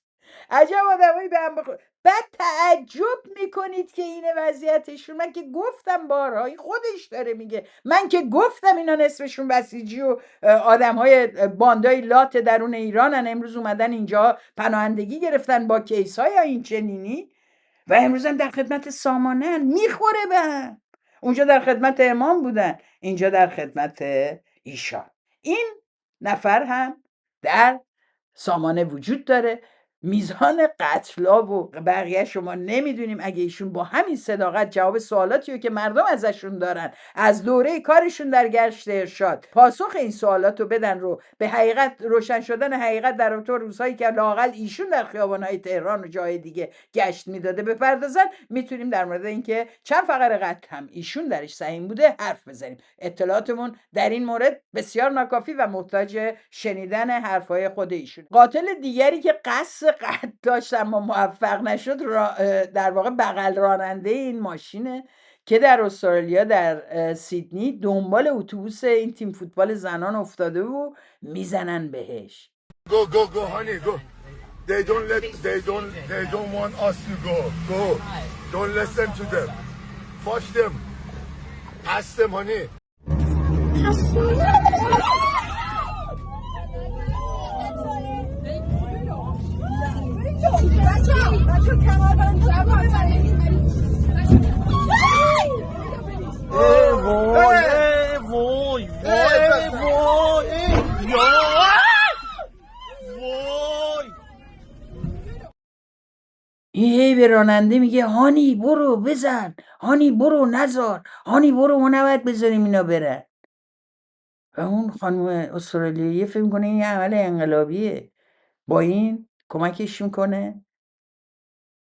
عجب آدمایی به هم بخور. بعد تعجب میکنید که این وضعیتشون. من که گفتم بارها، خودش داره میگه، من که گفتم اینا نصفشون بسیجی و آدمهای باندای لات درون ایرانن، امروز اومدن اینجا پناهندگی گرفتن با کیسای این چنینی و امروز هم در خدمت سامانه، میخوره به هم. اونجا در خدمت امام بودن، اینجا در خدمت ایشان. این نفر هم در سامانه وجود داره. میزان قتلا و بقیه شما نمیدونیم. اگه ایشون با همین صداقت جواب سوالاتی رو که مردم ازشون دارن از دوره کارشون در گشت ارشاد پاسخ این سوالات رو بدن، رو به حقیقت روشن شدن حقیقت در رابطه روزهایی که لااقل ایشون در خیابان‌های تهران و جای دیگه گشت میداده بپردازن، میتونیم در مورد اینکه چند فقره قتل هم ایشون درش سهیم بوده حرف بزنیم. اطلاعاتمون در این مورد بسیار ناکافی و محتاج شنیدن حرفای خود ایشون. قاتل دیگری که قصد قتل داشت اما موفق نشد، در واقع بغل راننده این ماشینه که در استرالیا در سیدنی دنبال اتوبوس این تیم فوتبال زنان افتاده و میزنن بهش. Go honey go. They don't want us to go. Don't listen to them. Fuck them. Pass them honey. این هی به راننده میگه هانی برو بزن، هانی برو نزار، هانی برو، ما نباید بذاریم اینا برن. و اون خانم استرالیایی فکر کنه این عمل انقلابیه، با این کمکش میکنه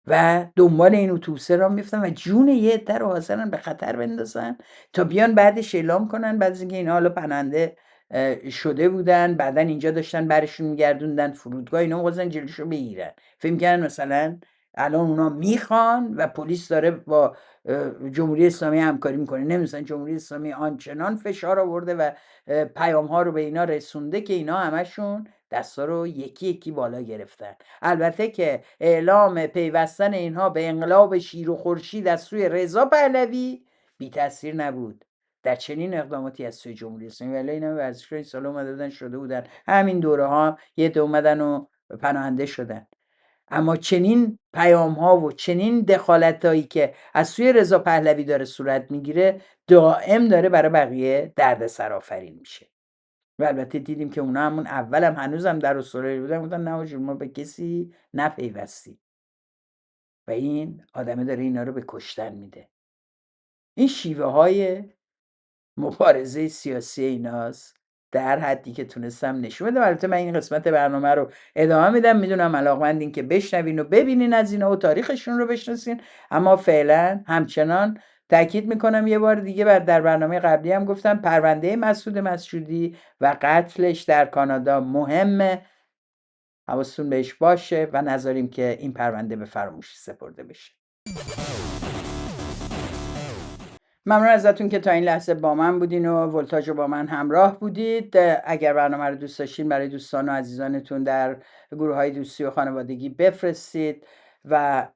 و دنبال این اتوبوسه را میفتن و جون یه عده رو حاضرن به خطر بندازن تا بیان بعدش اعلام کنن، بعد از اینکه اینا حالا پناهنده شده بودن، بعدن اینجا داشتن برشون میگردوندن فرودگاه، اینا می‌خواستن جلوشو بگیرن. فکر می‌کردن مثلا الان اونا میخوان و پلیس داره با جمهوری اسلامی همکاری میکنه. نمی‌دونن جمهوری اسلامی آنچنان فشار آورده و پیام ها رو به اینا رسونده که اینا همشون دستا رو یکی یکی بالا گرفتن. البته که اعلام پیوستن اینها به انقلاب شیر و خورشید از سوی رضا پهلوی بی تاثیر نبود. در چنین اقداماتی از سوی جمهوری اسلامی. ولی اینا ورزشگاه این سال اومده بودن شده بودن همین دوره ها یه عده اومدن و پناهنده شدن. اما چنین پیام ها و چنین دخالت هایی که از سوی رضا پهلوی داره صورت میگیره دائم داره برای بقیه دردسر آفرین میشه. و البته دیدیم که اونا همون اولم هنوزم در اسرائیل بودن گفتن نه حاجی ما به کسی نپیوستیم و این آدمه داره اینا رو به کشتن میده. این شیوه های مبارزه سیاسی ایناست در حدی که تونستم نشون بدم. البته من این قسمت برنامه رو ادامه میدم، میدونم علاقمندین که بشنوین و ببینین از اینا و تاریخشون رو بشناسین، اما فعلا همچنان تاکید میکنم یه بار دیگه در برنامه قبلی هم گفتم پرونده مسعود مسعودی و قتلش در کانادا مهمه، حواستون بهش باشه و نذاریم که این پرونده به فراموشی سپرده بشه. ممنون ازتون که تا این لحظه با من بودین و ولتاژ رو با من همراه بودید. اگر برنامه رو دوست داشتین برای دوستان و عزیزانتون در گروه های دوستی و خانوادگی بفرستید و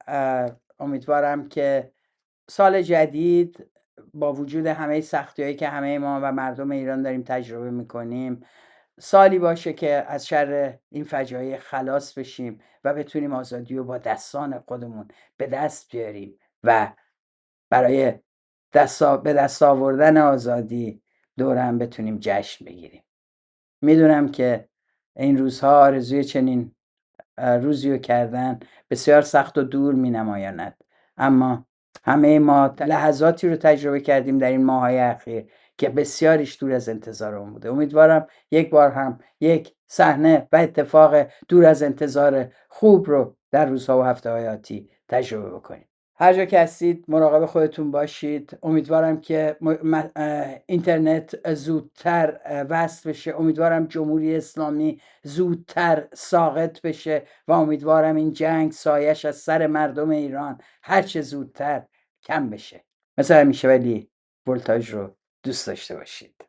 امیدوارم که سال جدید با وجود همه سختی هایی که همه ما و مردم ایران داریم تجربه میکنیم سالی باشه که از شر این فجایع خلاص بشیم و بتونیم آزادی رو با دستان خودمون به دست بیاریم و برای به دست آوردن آزادی دور هم بتونیم جشن بگیریم. میدونم که این روزها آرزوی چنین روزی رو کردن بسیار سخت و دور می نمایاند، اما همه ما لحظاتی رو تجربه کردیم در این ماه‌های اخیر که بسیاریش دور از انتظارمون بوده. امیدوارم یک بار هم یک صحنه و اتفاق دور از انتظار خوب رو در روزها و هفته‌های آتی تجربه بکنیم. هر جا که هستید مراقب خودتون باشید. امیدوارم که اینترنت زودتر وصل بشه، امیدوارم جمهوری اسلامی زودتر ساقط بشه و امیدوارم این جنگ سایش از سر مردم ایران هرچه زودتر کم بشه. مثل همیشه ولی ولتاژ رو دوست داشته باشید.